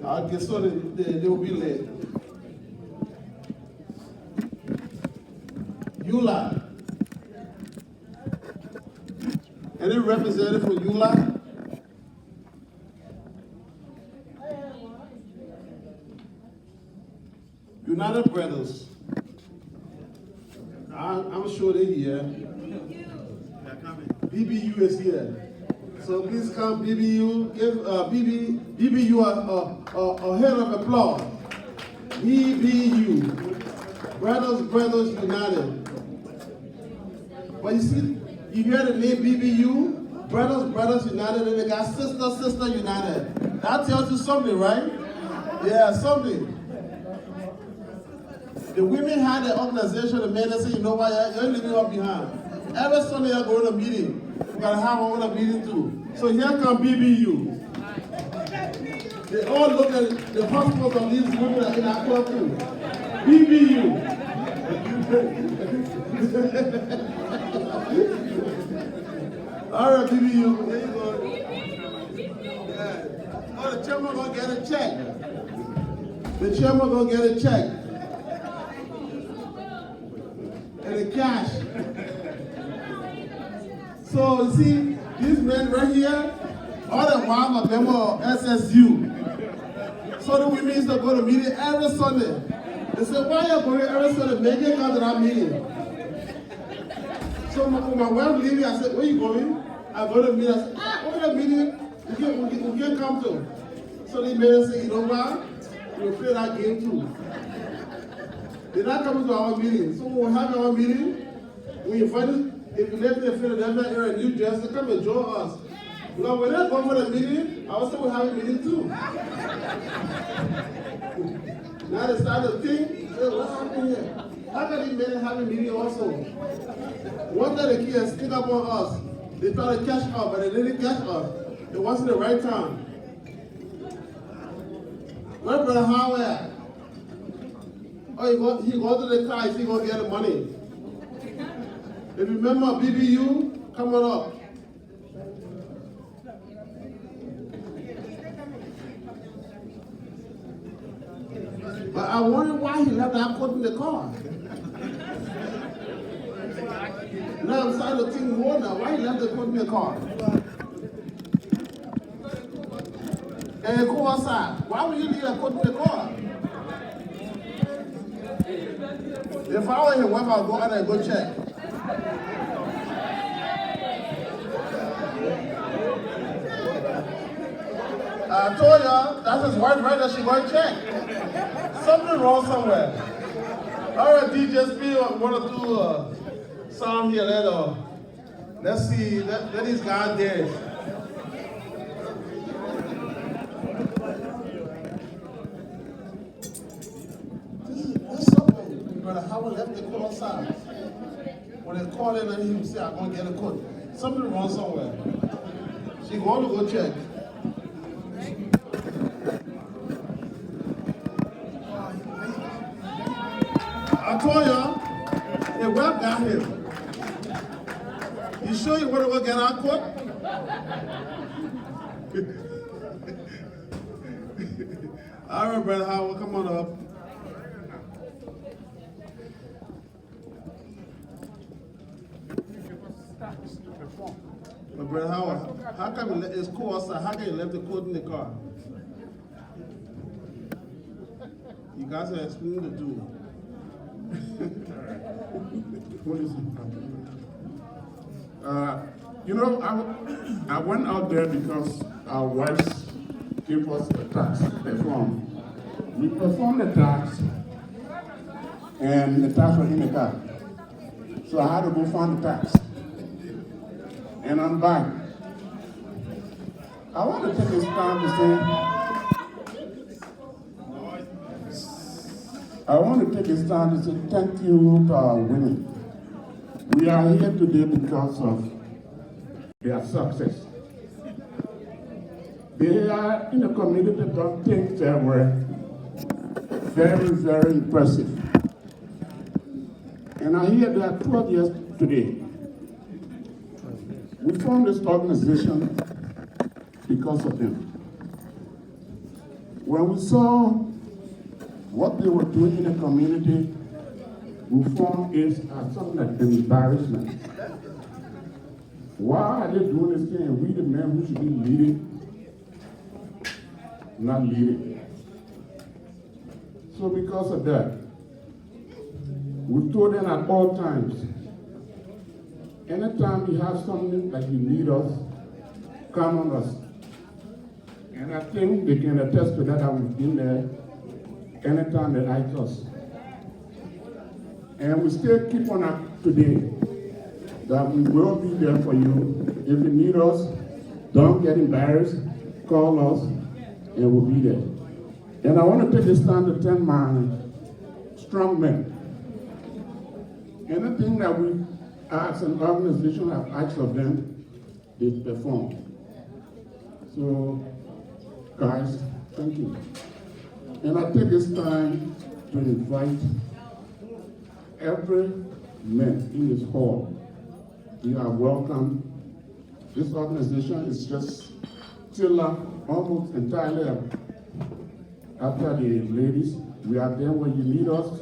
Okay, so they will be late. Eula. Any representative for Eula? United Brothers. I'm sure they're here. BBU is here. So please come, BBU. Give BBU a hand of applause. BBU. Brothers United. But you see, you hear the name BBU, Brothers United, and they got Sister United. That tells you something, right? Yeah, something. The women had an organization, the men, they say, you know what, you're leaving us behind. Every Sunday you're going to a meeting. We're going to have our own meeting too. So here come BBU. They all look at the hospitals of these women in our club too. BBU. All right, BBU. There you go. Yeah. Oh, the chairman gonna get a check. The chairman gonna get a check. And the cash. So you see, these men right here, all the while are member of SSU. So the women used to go to meeting every Sunday. They said, why are you going every Sunday? Make it come to that meeting. So when my wife leaving, I said, where you going? I go to the meeting. I said, over the meeting, we can't come to. So they made us say, you know what? We'll play that game too. They're not coming to our meeting. So when we have our meeting, we invite them. If you live in the Philadelphia area, New Jersey, come and join us. Because when they go for the meeting, I also will have a meeting too. Now they start to think, hey, what's happening here? How can these men have a meeting also? One day the kids sneak up on us. They try to catch us, but they didn't catch us. It wasn't the right time. Where Brother Howard at? Oh, he go to the car, he gonna get the money. If you remember BBU, come on up. But I wonder why he left that coat in the car. Now I'm starting to think more now. Why he left the coat in the car? And go outside. Why would you leave a coat in the car? If I were his wife, I'll go out and go check. I told y'all, that's his wife right there, she going to check. Something wrong somewhere. All right, DJ, spill one or two songs here. Let's see, let these guys dance. This is something. Brother Howard left the coat outside. When they call in and he would say, I'm going to get a coat. Something wrong somewhere. She going to go check. I told y'all, the web got him. You sure you want to go get our coat? All right, Brother Howard, come on up. But Brother Howard, how come it's cool outside? How can you left the coat in the car? You guys are explaining the do. What is it? I went out there because our wives gave us a tax to perform. We performed the tax, and the tax was in the car. So I had to go find the tax. And I'm back. I want to take this time to say, thank you to our women. We are here today because of their success. They are in the community done things that were very, very impressive. And I hear they are 12 years today. We formed this organization because of them. When we saw what they were doing in the community, we formed it as something like an embarrassment. Why are they doing this thing? We the men who should be leading, not leading. So because of that, we told them at all times, anytime you have something that you need us, come on us. And I think they can attest to that we've been there anytime they like us. And we still keep on up today that we will be there for you. If you need us, don't get embarrassed, call us, and we'll be there. And I want to take this time to thank my strong men. Anything that we as an organization have asked of them, they perform. So, guys, thank you. And I take this time to invite every man in this hall. You are welcome. This organization is just still almost entirely after the ladies. We are there when you need us.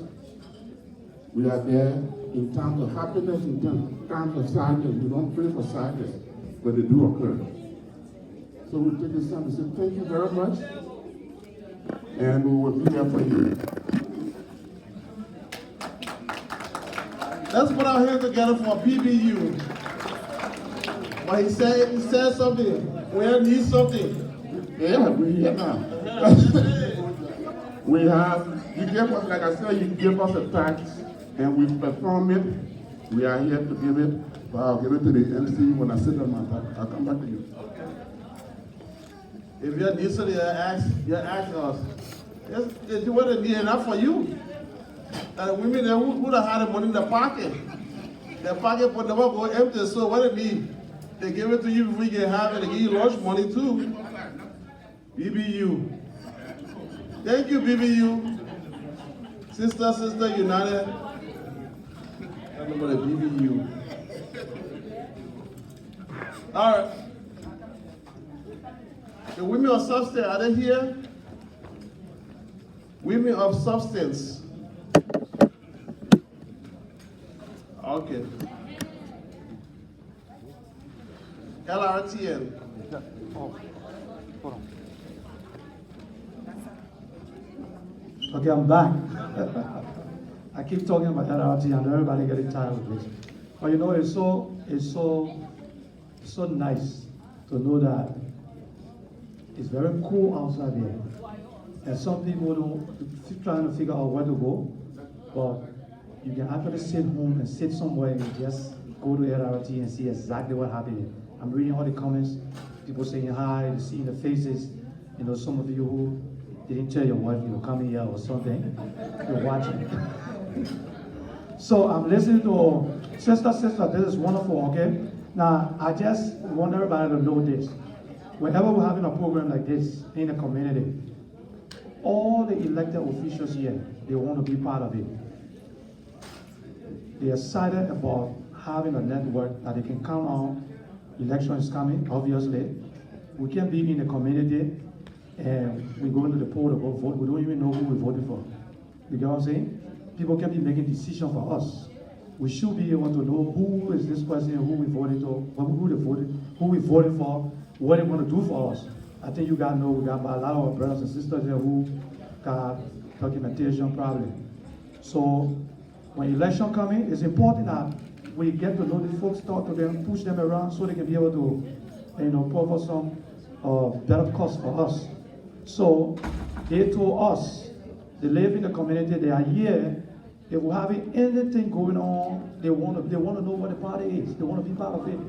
We are there in times of happiness, in times of sadness. We don't pray for sadness, but they do occur. So we take this time to say thank you very much, and we will be there for you. Let's put our hands together for PBU. When he said something, we need something. Yeah, we're here now. We have, you gave us, like I said, you gave us a tax, and we perform it. We are here to give it, but I'll give it to the MC when I sit on my back. I'll come back to you. If you need something, you ask us. It's what they need enough for you. And women who would have had the money in their pocket. Their pocket would never go empty, so what they need, they give it to you before you can have it. They give you lunch money too. BBU. Thank you, BBU. Sister United. I remember the BBU. All right. The women of substance, are they here? Women of substance. Okay. Lrtn. Okay, I'm back. I keep talking about Lrtn and everybody getting tired of this. But you know, it's so nice to know that it's very cool outside there. And some people don't trying to figure out where to go, but you can actually sit home and sit somewhere and just go to Lrtn and see exactly what happened. I'm reading all the comments, people saying hi, seeing the faces. You know, some of you who didn't tell your wife you're coming here or something, you're watching. So I'm listening to sister, this is wonderful, okay? Now, I just want everybody to know this. Whenever we're having a program like this in the community, all the elected officials here, they want to be part of it. They're excited about having a network that they can count on. Election is coming, obviously. We can be in the community and we go into the poll to go vote. We don't even know who we voted for. You get what I'm saying? People can be making decisions for us. We should be able to know who is this person, who we voted for, who we voted for, what they want to do for us. I think you guys know we got a lot of our brothers and sisters here who got documentation probably. So when election coming, it's important that we get to know the folks, talk to them, push them around so they can be able to, provide some better cause for us. So they told us, they live in the community, they are here. If we're having anything going on, they want to know what the party is. They want to be part of it.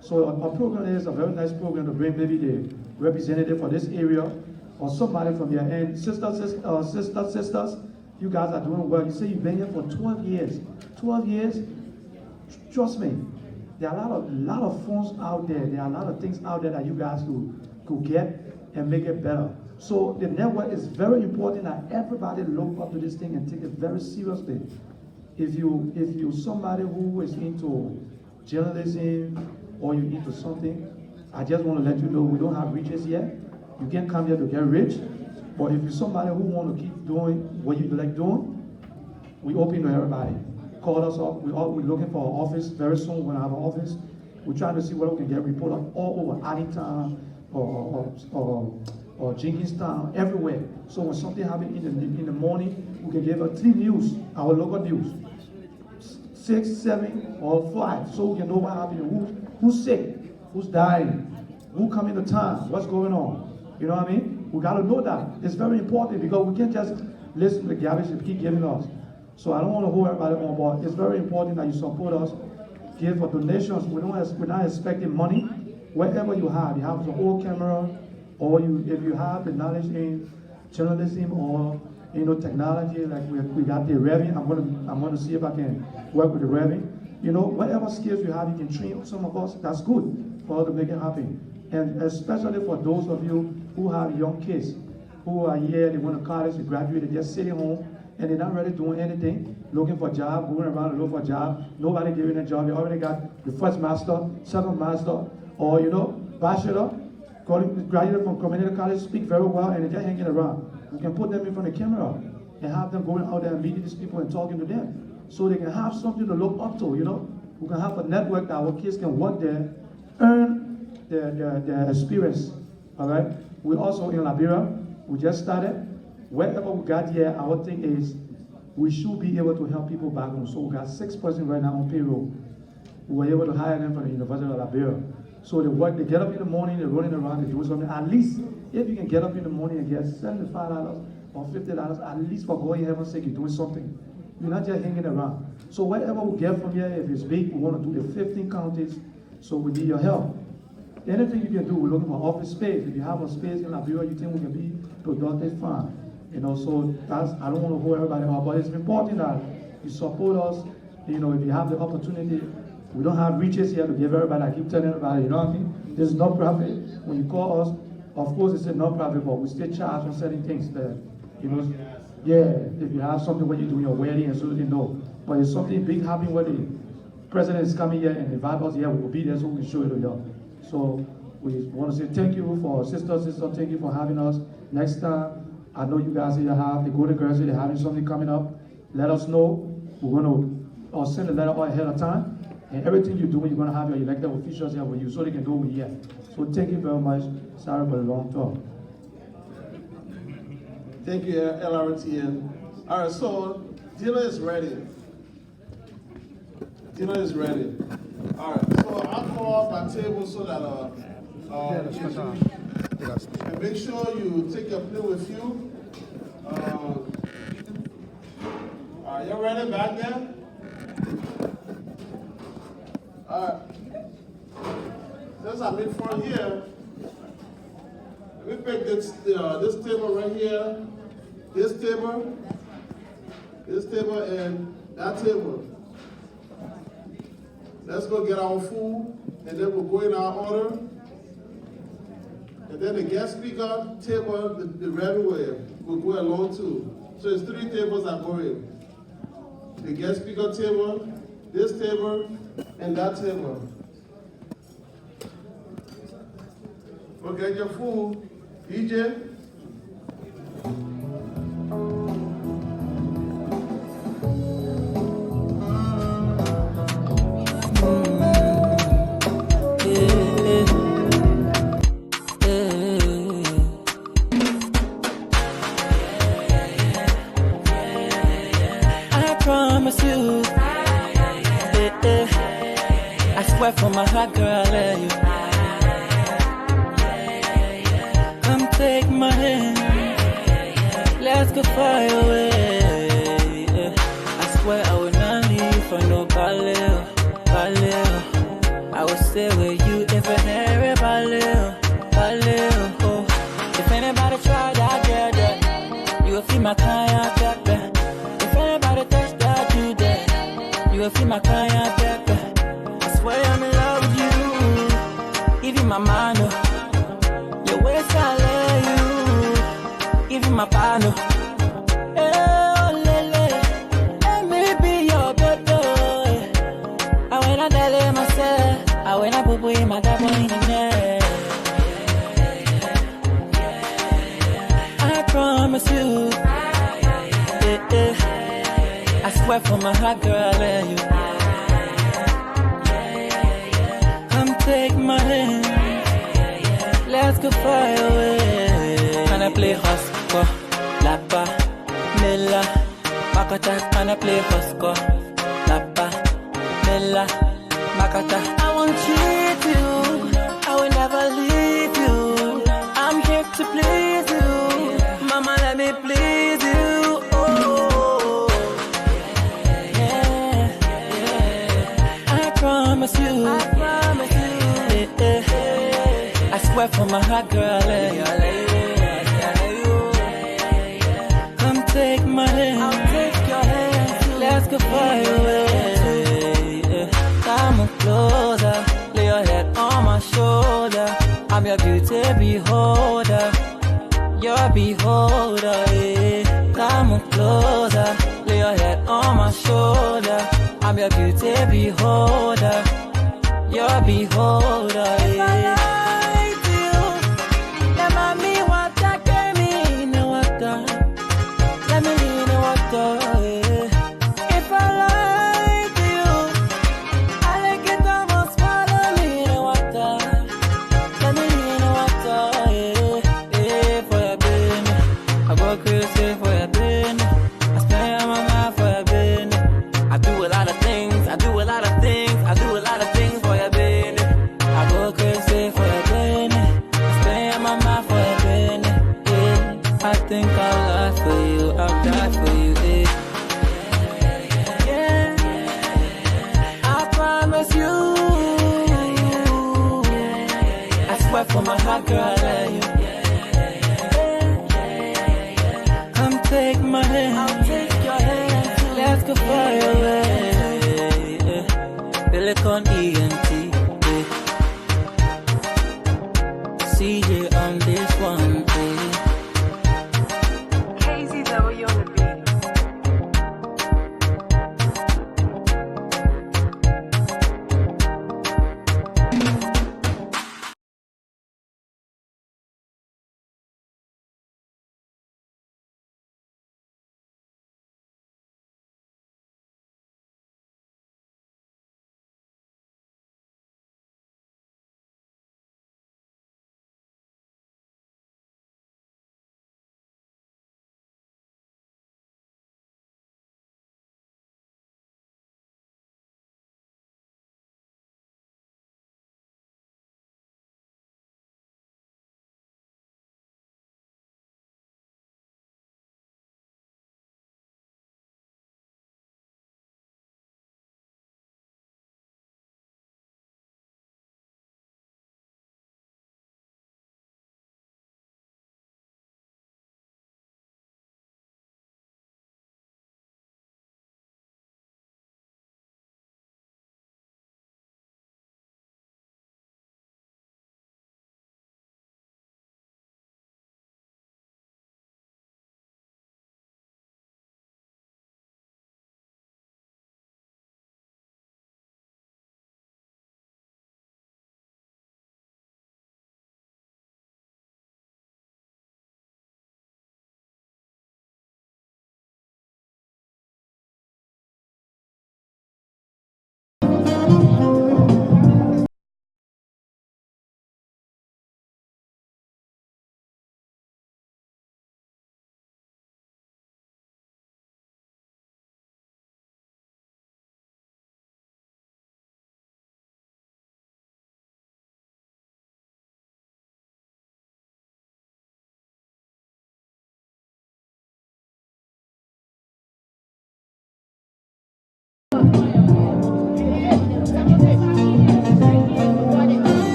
So our program is a very nice program to bring maybe the representative for this area or somebody from your end. Sisters, you guys are doing well. You say you've been here for 12 years. 12 years, trust me, there are a lot of funds out there. There are a lot of things out there that you guys could get and make it better. So the network is very important that everybody look up to this thing and take it very seriously. If you somebody who is into journalism or you into something, I just want to let you know we don't have riches yet. You can't come here to get rich. But if you're somebody who want to keep doing what you like doing, we open to everybody. Call us up. We're looking for an office very soon. We're going to have an office. We're trying to see where we can get reporters all over Addington or Jenkinstown, everywhere. So when something happens in the morning, we can give 3 news, our local news. 6, 7, or 5, so we can know what happened, who's sick, who's dying, who coming to town, what's going on. You know what I mean? We got to know that. It's very important because we can't just listen to the garbage and keep giving us. So I don't want to hold everybody on board. It's very important that you support us. Give for donations. We're not expecting money. Whatever you have some old camera, or if you have the knowledge in journalism or technology, like we got the Lrtn. I'm gonna see if I can work with the Lrtn. Whatever skills you have, you can train some of us. That's good for us to make it happen. And especially for those of you who have young kids who are here, they went to college, they graduated, they're sitting home, and they're not really doing anything, looking for a job, going around to look for a job, nobody giving a job, they already got the first master, second master, or bachelor, graduated from community college, speak very well, and they're just hanging around. We can put them in front of the camera and have them going out there and meeting these people and talking to them, so they can have something to look up to, We can have a network that our kids can work there, earn their experience, all right? We also in Liberia, we just started. Wherever we got here, our thing is we should be able to help people back home. So we got 6 persons right now on payroll. We were able to hire them from the University of Liberia. So they work, they get up in the morning, they're running around, they're doing something. At least, if you can get up in the morning and get $75 or $50, at least for God in heaven's sake, you're doing something. You're not just hanging around. So whatever we get from here, if it's big, we want to do the 15 counties, so we need your help. Anything you can do, we're looking for office space. If you have a space in Liberia, you think we can be productive, fine. So I don't want to hold everybody up, but it's important that you support us. If you have the opportunity, we don't have riches here to give everybody. I keep telling everybody, you know what I mean? This is not profit. When you call us, of course it's a non-profit, but we still charge on certain things that, if you have something when you're doing your wedding and so you know. But if something big happening where the president is coming here and invite us here, we will be there so we can show it to you. So we want to say thank you for sister, thank you for having us. Next time, I know you guys here have the Golden Girls, they're having something coming up. Let us know. We're going to send a letter all ahead of time. And everything you do, you're going to have your elected officials here with you so they can go with you. So thank you very much. Sorry for the long talk. Thank you, Lrtn. All right, so dinner is ready. Dinner is ready. All right, so I'll call my table so that and make sure you take your plate with you. Are you ready back there? All right. Since I'm in front here, let me pick this table right here, this table, and that table. Let's go get our food, and then we'll go in our order. And then the guest speaker table, the red way, will go along too. So it's 3 tables that go in. The guest speaker table, this table, and that table. Go get your food. DJ. From my heart, girl, I love you. Come take my hand, let's go far away. I swear I will not leave for no ballet. I will stay with you if I never ballet. If anybody try that, yeah, you will feel my kind, baby. If anybody touch that, you there, you will feel my kind, baby. Swear I'm in love with you. Give you my mind, your ways I love you. Give you my partner. Oh, lele, let me be your baby. I when I tell myself, I when I put in my double in the net. I promise you, I swear from my heart, girl, I love you. Take my hand, let's go far away. Can I play Hosco, Lapa, Mela, Makata, can I play Hosco, Lapa, Ella, Makata. I won't cheat you, I will never leave you. I'm here to please you, Mama, let me please you. Oh, yeah, yeah. I promise you, I swear from my heart, girl, come take my hand, I'll take your hand, let's go far away. Come closer, lay your head on my shoulder. I'm your beauty beholder, your beholder. Come closer, lay your head on my shoulder. I'm your beauty beholder, your beholder. If I lie to you, let me water, get me in the water. Let me in the water. If I lie to you, I like it almost follow me in the water. Let me in the water. For your baby, I go crazy for your baby. I spend my mind for your baby. I do a lot of things, I do a lot of things, I do a lot of things for your baby. I go crazy for your baby. I spend my mind for your baby. I think I'll lie for you, I'll die for you. Yeah, I promise you. I swear from my heart, girl, I love you. Come take my hand, I'll take your hand. Let's go far away. Silicon ENT. See you on this one. KZW on the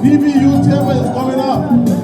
BBU table is coming up.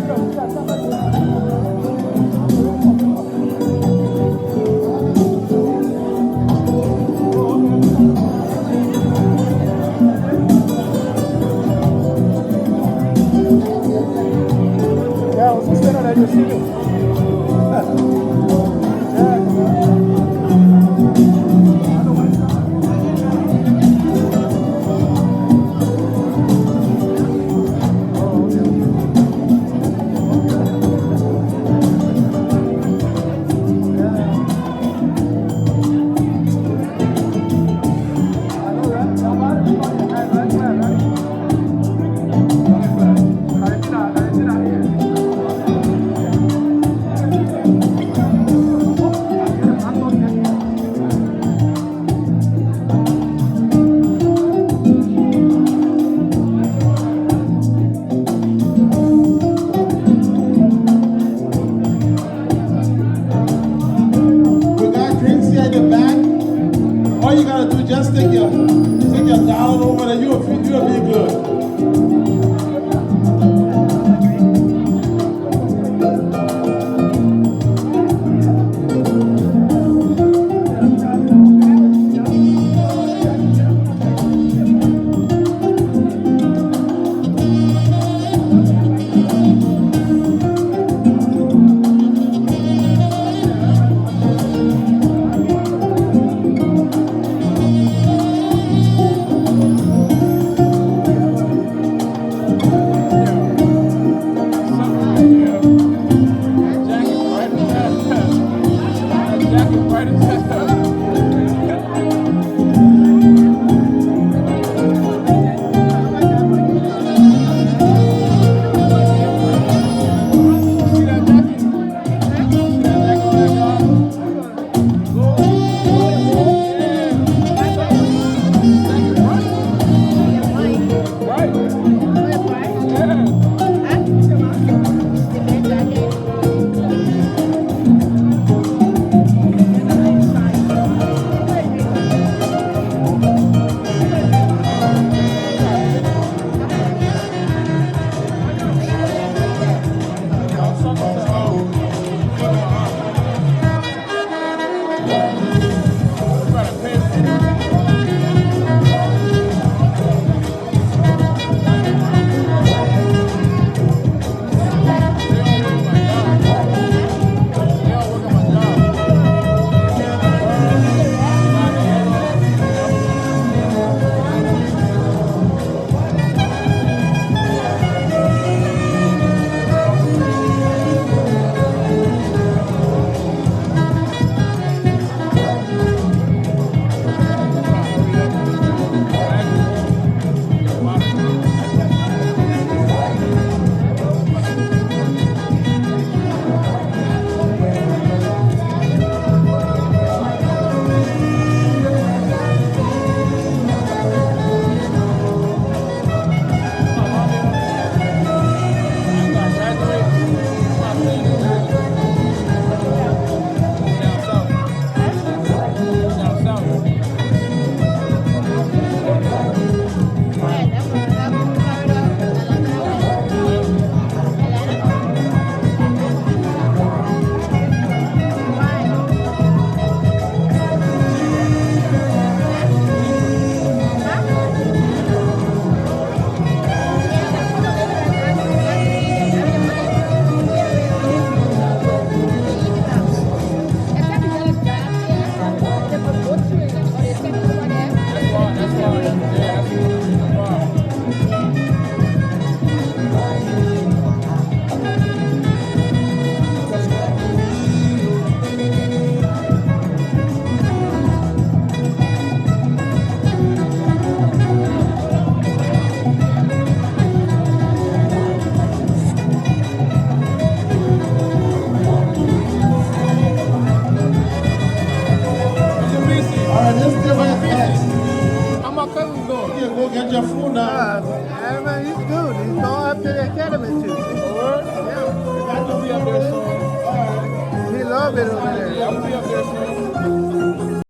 Yeah, man, he's good. He's going up to the academy too. Yeah. I know we up there soon. All right. He love it over there. Yeah, I'm gonna be up there soon.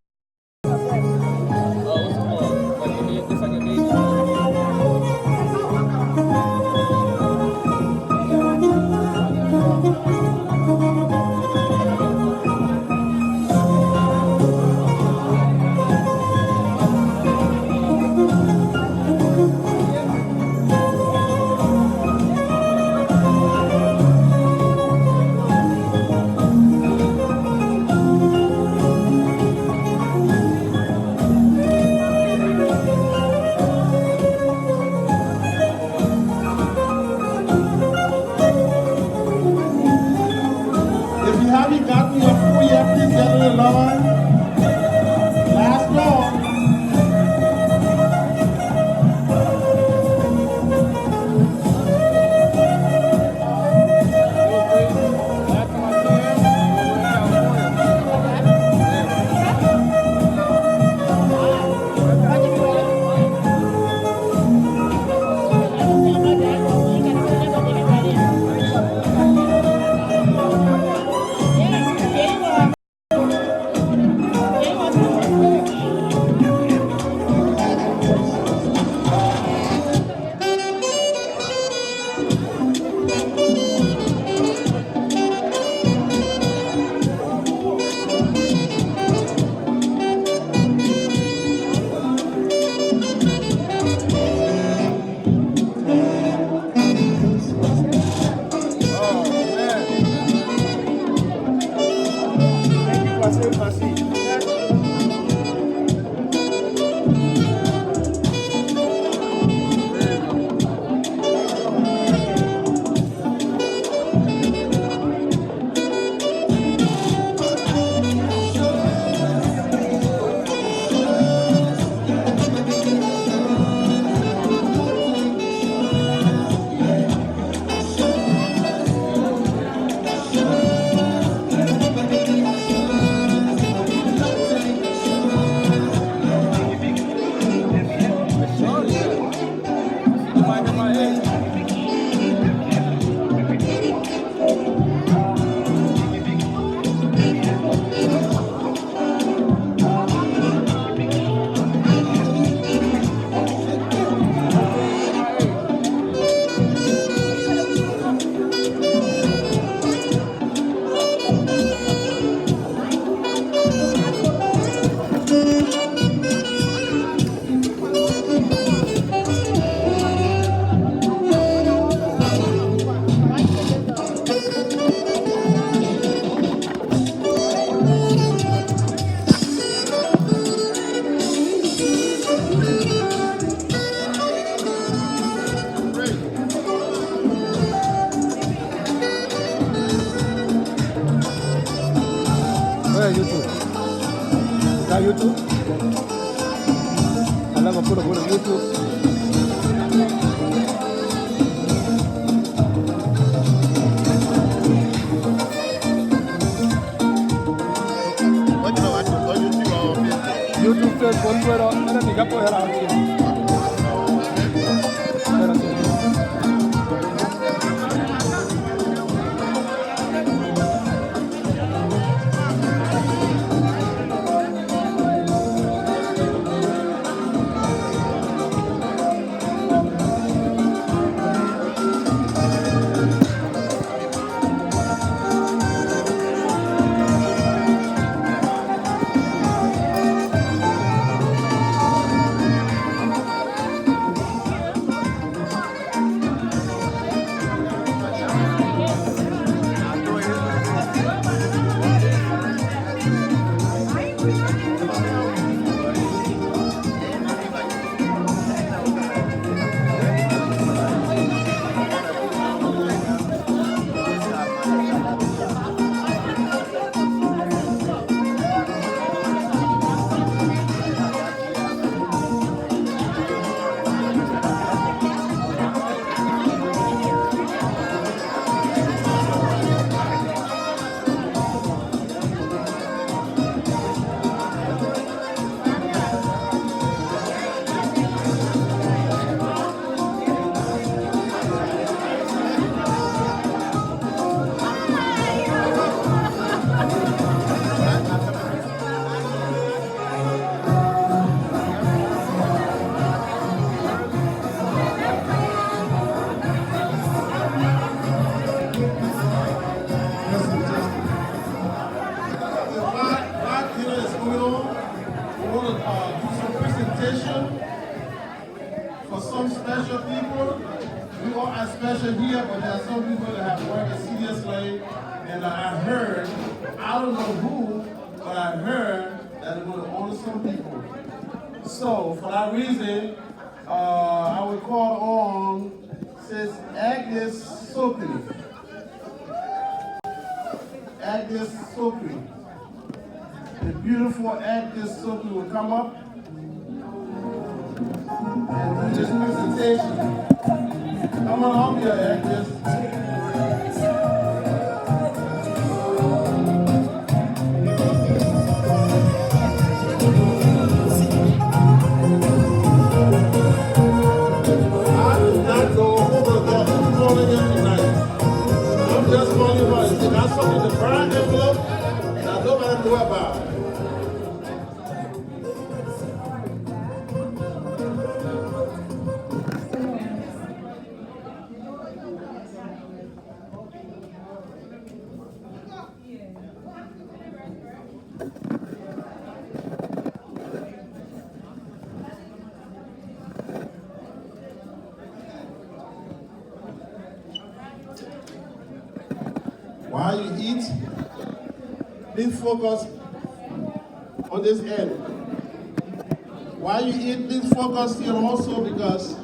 Oh, what's it called? Like it's like a baby. If you haven't gotten your food yet, please get in the line. Last long. Where YouTube? Is that YouTube? I'm gonna put on YouTube. YouTube, Facebook, Twitter, anything que pueda hacer. some special people. We all are special here, but there are some people that have worked seriously. And I heard, I don't know who, but I heard that they're going to honor some people. So for that reason, I will call on Sis Agnes Sokri. Agnes Sokri. The beautiful Agnes Sokri will come up and do this presentation. Come on up here, Agnes. That's something the brand envelope that nobody knew about. While you eat, please focus on this end. While you eat, please focus here also, because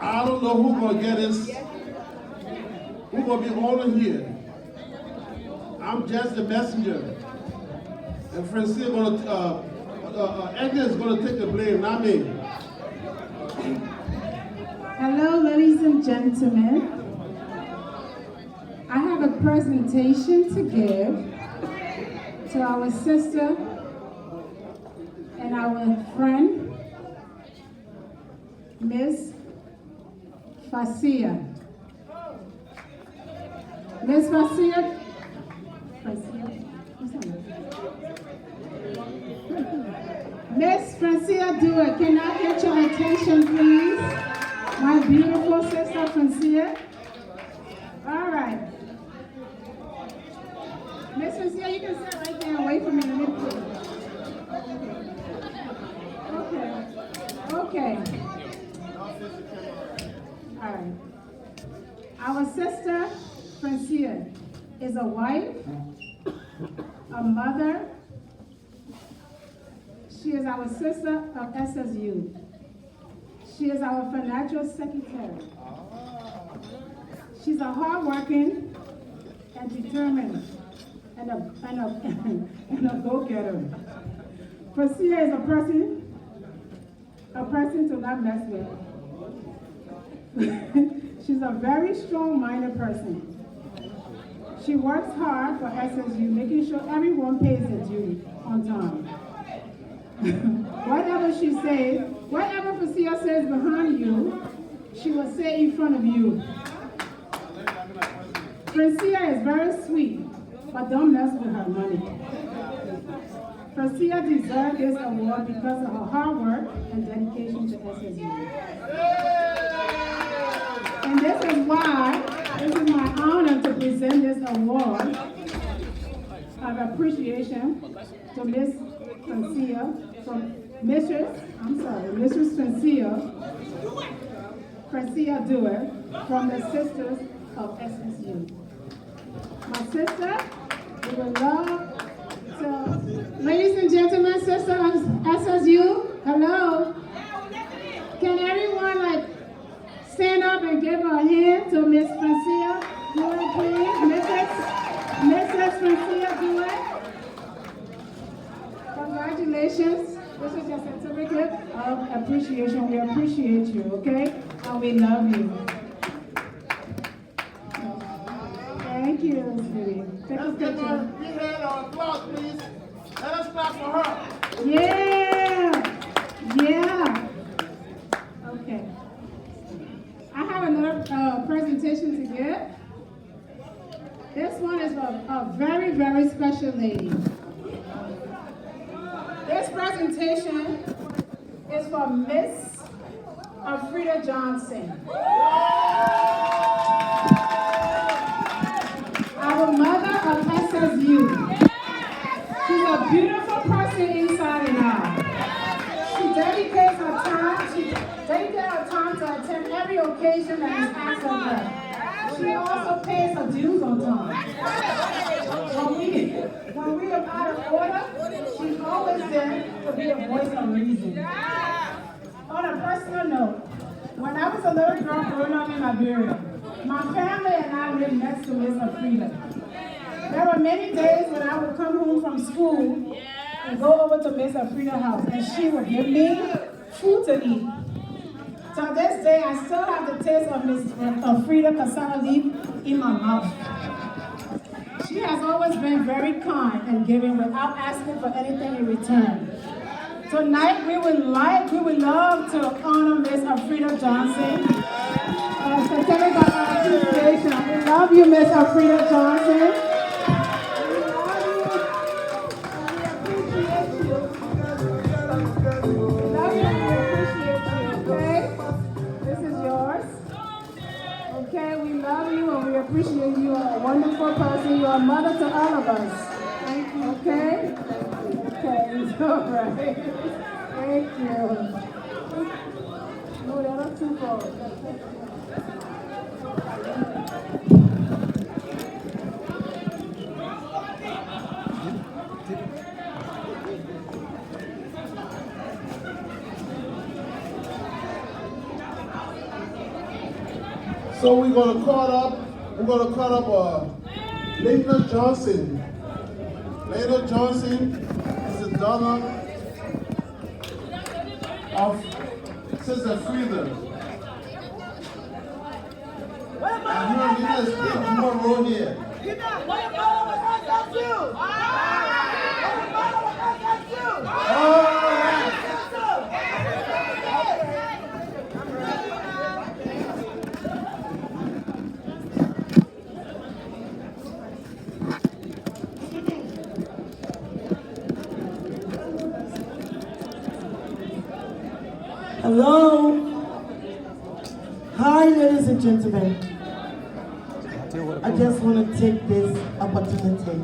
I don't know who's going to get this, who's going to be honored here. I'm just the messenger. And Francine going to, Agnes is going to take the blame, not me. Hello, ladies and gentlemen. I have a presentation to give to our sister and our friend, Miss Facia. Miss Facia, Miss Francia Dewar, can I get your attention, please? My beautiful sister Francia. All right. Miss Francia, you can sit right there and wait for me to look for you. Okay. All right. Our sister Francia is a wife, a mother. She is our sister of SSU. She is our financial secretary. She's a hardworking and determined and a go-getter. Francia is a person to not mess with. She's a very strong-minded person. She works hard for SSU, making sure everyone pays their duty on time. Whatever she says, whatever Francia says behind you, she will say in front of you. Francia is very sweet, but don't mess with her money. Francia deserves this award because of her hard work and dedication to SSU. And this is why this is my honor to present this award of appreciation to Miss Francia, from Mrs. Francia Dewar, from the Sisters of SSU. My sister, we would love to, ladies and gentlemen, Sisters of SSU, hello. Can everyone stand up and give a hand to Miss Francia Dewar, please? Mrs. Francia Dewar. Congratulations. This is your certificate of appreciation. We appreciate you, okay? And we love you. Thank you, sweetie. Take a picture. Give her an applause, please. Let us clap for her. Yeah. Okay. I have another presentation to give. This one is for a very, very special lady. This presentation is for Miss Frida Johnson. Our mother of SSU. She's a beautiful person inside and out. She dedicates her time time to attend every occasion that is asked of her. She also pays her dues on time. When we are out of order, she's always there to be a voice of reason. On a personal note, when I was a little girl growing up in Liberia, my family and I lived next to Miss Afrida. There were many days when I would come home from school and go over to Miss Afrida's house, and she would give me food to eat. To this day, I still have the taste of Miss Afrida cassava leaf in my mouth. She has always been very kind and giving without asking for anything in return. Tonight, we would love to honor Miss Afrida Johnson. Certificate of appreciation. We love you, Miss Afrida Johnson. Appreciate you. Are a wonderful person. You are a mother to all of us. Thank you. Okay? Okay, it's all right. Thank you. No, they're not too far. So we're gonna call up Lrtn Johnson. Lrtn Johnson is the daughter of Sister Frida. And her name is more road here. Hello. Hi, ladies and gentlemen. I just want to take this opportunity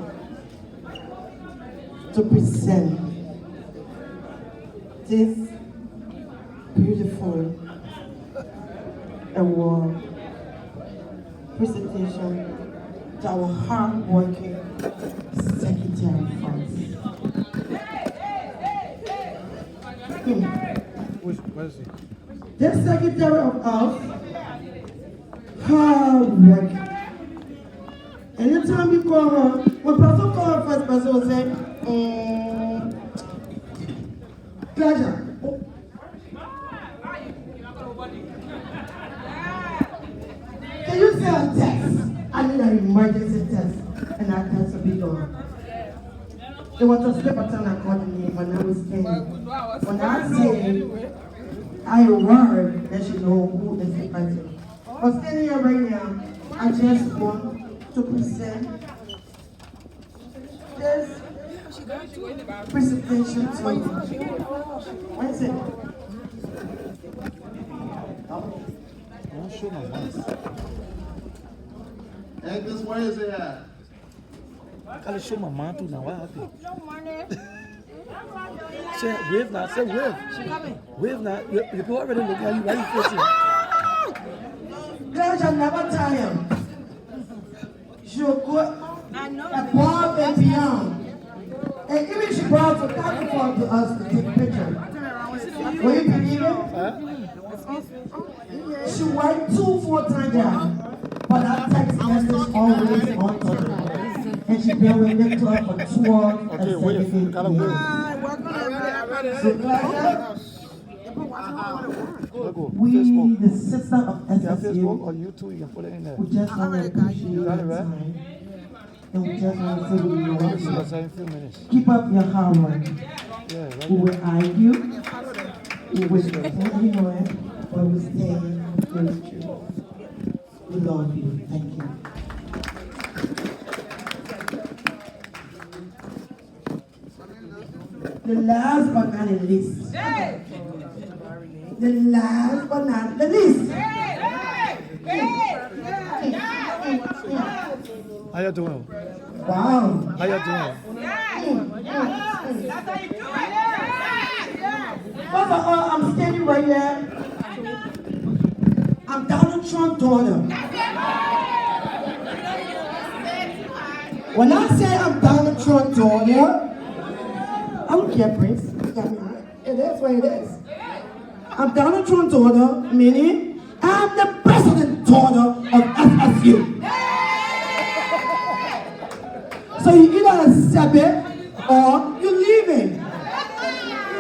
to present this beautiful award presentation to our hard-working secretary first. Where's he? This secretary of ours, hard working. Anytime you call her, when person call her first, person will say, pleasure. Can you say a test? I need an emergency test, and that test will be done. It was a slip of tongue I called the name when I was standing. When I say I word, then she know who is the person. But standing here right now, I just want to present this presentation to you. What is it? Don't show my voice. Hey, this where is it at? I gotta show my mom too now. What happened? Say wave now. Say wave. She coming. Wave now. You people already look at you. Why you facing? Girl shall never tire. She'll go above and beyond. And even if she brought a photographer to us to take a picture. Will you believe it? She worked 2 full-time jobs, but that text message always on her. And she been with the club for 12 and 17 years. We, the sister of SSU, we just want to appreciate your time. And we just want to say we love you. Keep up your hard work. We will argue, we will pretend you know it, but we stay with you. We love you. Thank you. The last but not the least. The last but not the least. How you doing? Wow. How you doing? First of all, I'm standing right here I'm Donald Trump's daughter. When I say I'm Donald Trump's daughter, I don't care, Prince. It is what it is. I'm Donald Trump's daughter, meaning I'm the president's daughter of FSU. So you either accept it or you leave it.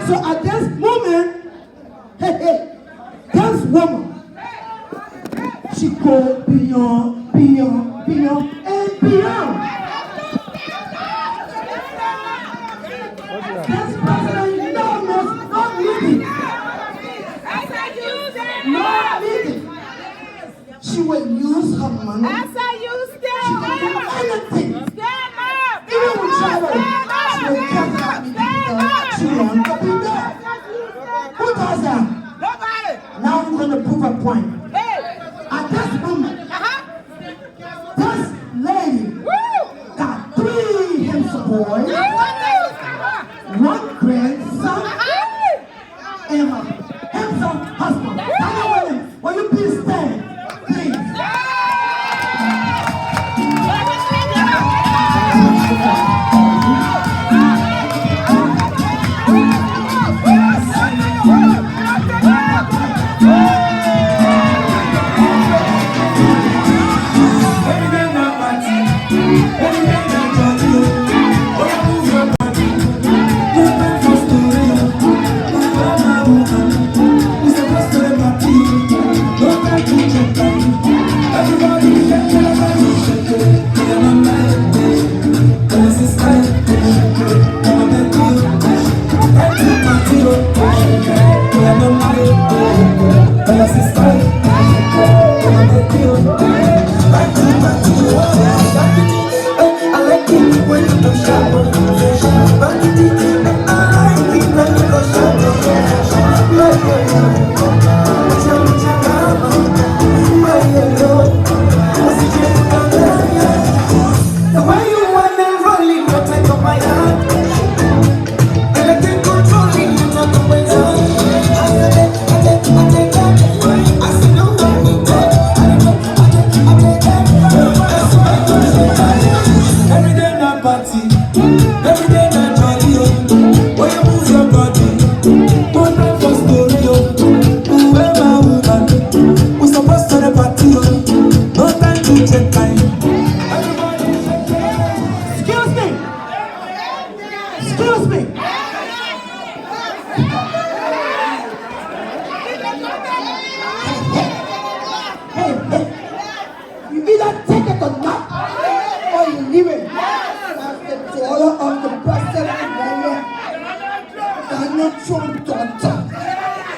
So at this moment, this woman, she goes beyond, and beyond. This president, no meeting. No meeting. She will use her money. She will do anything. Even with travel, she will come back with people. She wants to be there. Who does that? Nobody. Now I'm going to prove a point. At this moment, this lady got 3 handsome boys, 1 grandson, and a handsome husband. Daniel Williams, will you please stand? Please.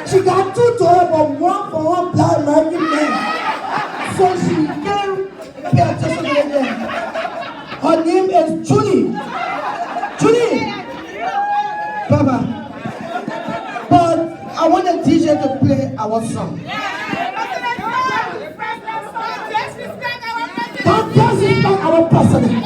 She got 2 daughters, but 1 for 1 black American man. So she can't pay attention to them. Her name is Julie. Julie! Baba. But I want the DJ to play our song. Don't disrespect our president.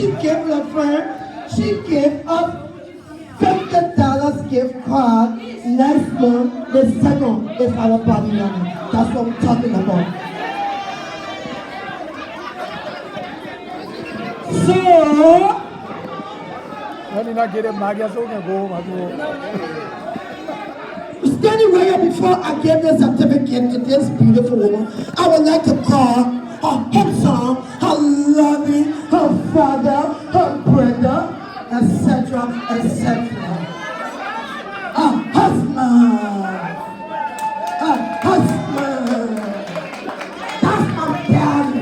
she gave Lrtn, she gave us $50 gift card. Next month, the second is our party number. That's what we're talking about. So, standing right here before I give this certificate to this beautiful woman, I would like to call her handsome, her loving, her father, her brother, etc., etc. Her husband. Her husband. That's my daddy.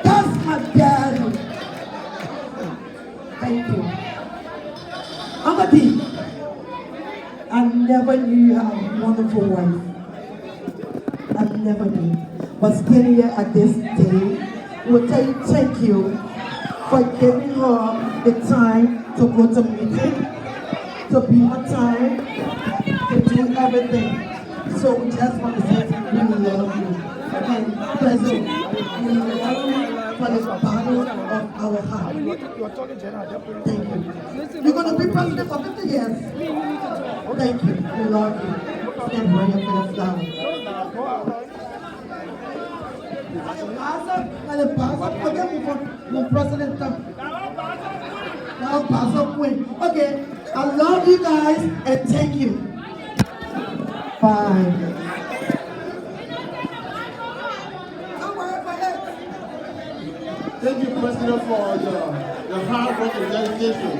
That's my daddy. Thank you. Amadi, I never knew you had a wonderful wife. I never knew. But standing here at this day, will tell you thank you for giving her the time to go to meeting, to be on time, to do everything. So we just want to say we love you. And President, we love you for the battle of our heart. Thank you. You're going to be president for 50 years. Thank you. We love you. Stand right up for the flower. Okay, I love you guys and thank you. Bye. Thank you, President, for your hard work and dedication.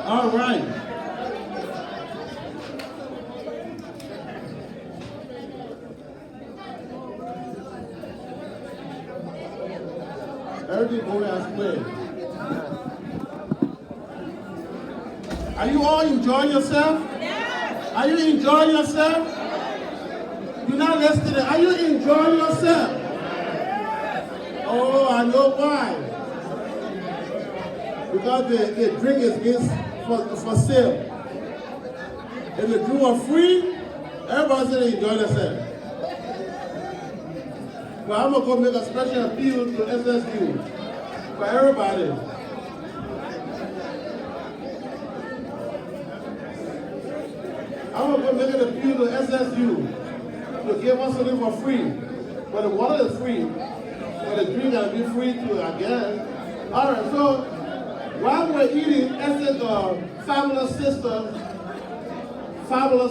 All right. Everything going as planned. Are you all enjoying yourself? Yeah. Are you enjoying yourself? You're not listening. Are you enjoying yourself? Oh, I know why. Because the drink is being for sale. If the drink was free, everybody's going to enjoy themselves. But I'm going to go make a special appeal to SSU for everybody. I'm going to go make an appeal to SSU to give us something for free. But the water is free. But the drink got to be free too, I guess. All right, so while we're eating, fabulous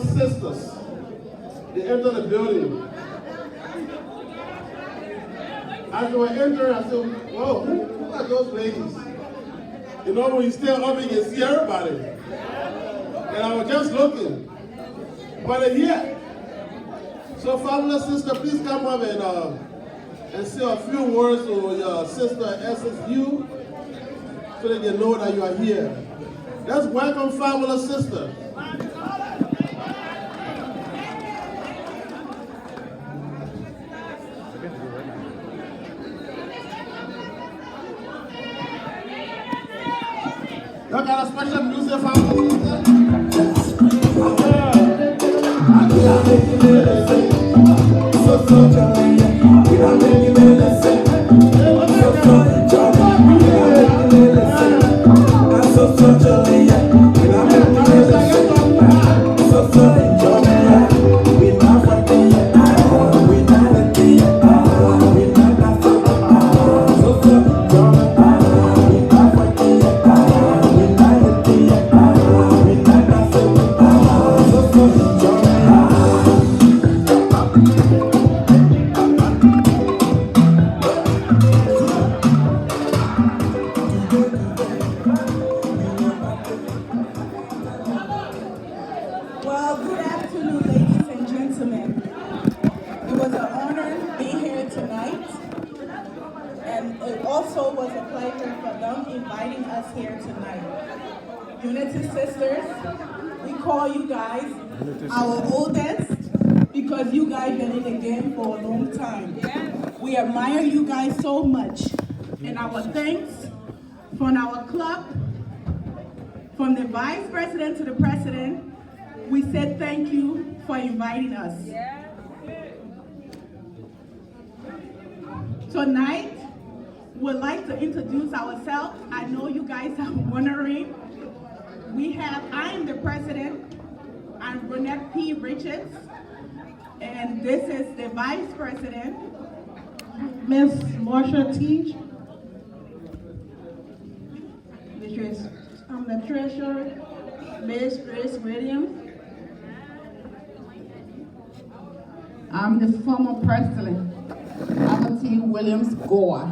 sisters, they enter the building. As they were entering, I said, whoa, who are those ladies? You know, when you stay up, you can see everybody. And I was just looking. But they're here. So, fabulous sister, please come up and say a few words to your sister at SSU so that they know that you are here. Let's welcome fabulous sister. Y'all got a special music for us? Well, good afternoon, ladies and gentlemen. It was an honor being here tonight, and it also was a pleasure for them inviting us here tonight. Unity Sisters, we call you guys our oldest because you guys been in the game for a long time. We admire you guys so much, and our thanks from our club, from the vice president to the president. We said thank you for inviting us. Tonight, we'd like to introduce ourselves. I know you guys are wondering. I am the president. I'm Brunette P. Richards. And this is the vice president, Miss Marsha Teach. I'm the treasurer, Miss Grace Williams. I'm the former president, Abatine Williams Gore.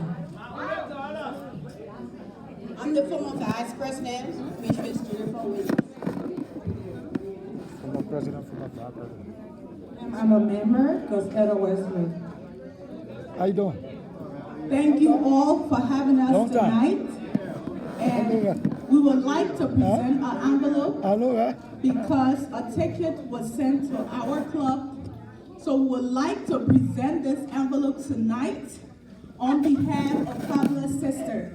I'm the former vice president, which is Jennifer Williams. Former president, former vice president. I'm a member, Cosetta Westwood. How you doing? Thank you all for having us tonight. And we would like to present an envelope because a ticket was sent to our club. So we would like to present this envelope tonight on behalf of Fabulous Sister.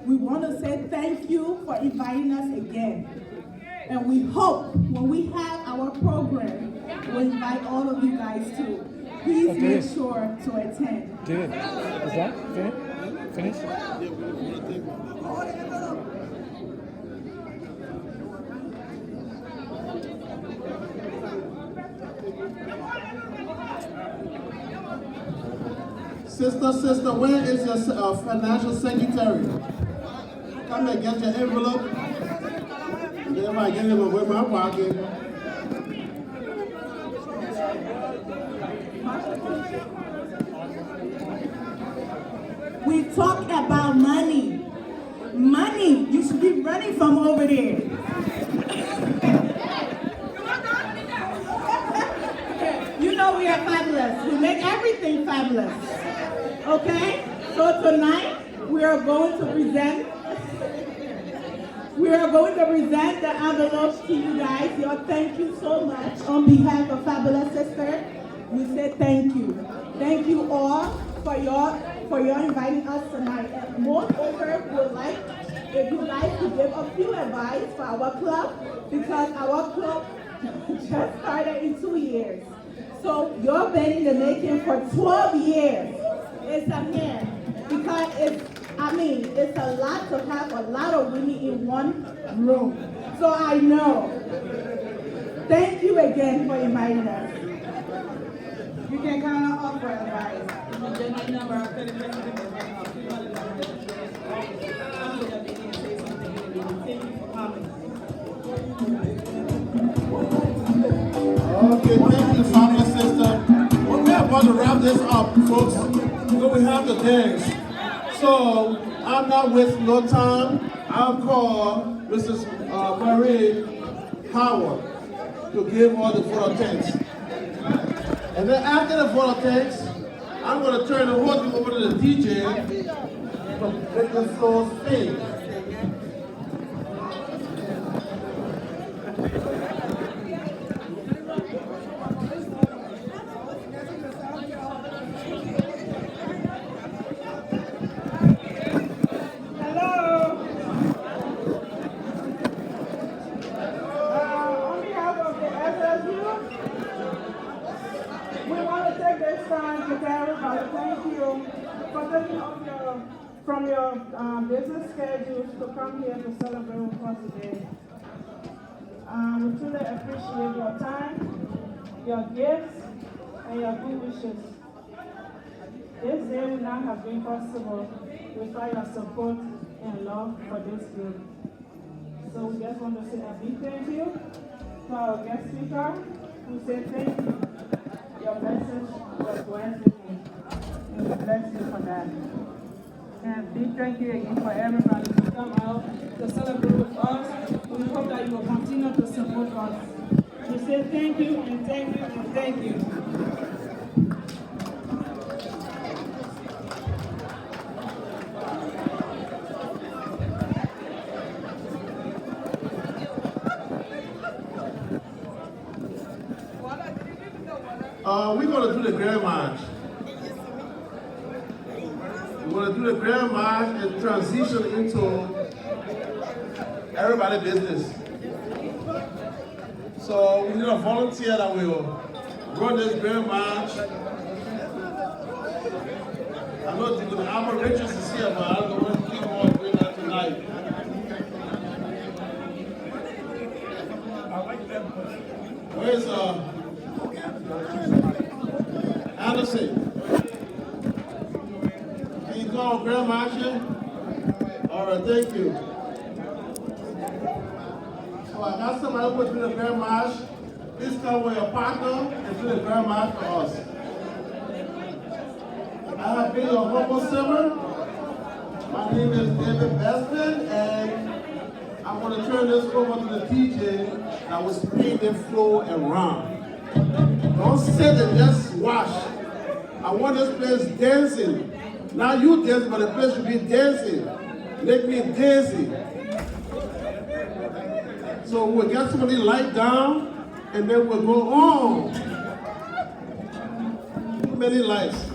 We want to say thank you for inviting us again. And we hope when we have our program, we'll invite all of you guys too. Please make sure to attend. Is that finished? Sister, where is your financial secretary? Come and get your envelope. And then if I get it in my pocket. We talk about money. Money, you should be running from over there. You know we are fabulous. We make everything fabulous. Okay? So tonight we are going to present the envelopes to you guys. Y'all, thank you so much. On behalf of Fabulous Sister, we say thank you. Thank you all for your inviting us tonight. And moreover, we would like, if you like, to give a few advice for our club, because our club just started in 2 years. So you've been in the making for 12 years. It's a man, because it's a lot to have a lot of women in one room. So I know. Thank you again for inviting us. You can count on us for advice. Okay, thank you, Fabulous Sister. Well, we're about to wrap this up, folks. So we have to dance. So I'm not wasting no time. I'll call Mrs. Marie Howard to give all the photo tanks. And then after the photo tanks, I'm going to turn the whole thing over to the DJ to make the floor spin. From your business schedules to come here to celebrate with us today. We truly appreciate your time, your gifts, and your good wishes. This day would not have been possible without your support and love for this group. So we just want to say a big thank you to our guest speaker, who said thank you. Your message was blessed with me, and we bless you for that. And big thank you again for everybody to come out to celebrate with us. We hope that you will continue to support us. We say thank you and thank you and thank you. We're going to do the Grand March. We're going to do the Grand March and transition into everybody's business. So we need a volunteer that will run this Grand March. I know the Albert Richards is here, but I don't know what keep on doing that tonight. Where's Anderson? Can you call Grandma here? All right, thank you. So I got somebody who went to the Grand March. Please come with your partner and do the Grand March for us. I have been your humble servant. My name is David Bestman, and I'm going to turn this over to the DJ that will spin the flow around. Don't sit and just watch. I want this place dancing. Not you dancing, but the place should be dancing. Make me dizzy. So we'll get somebody light down, and then we'll go on. Too many lights.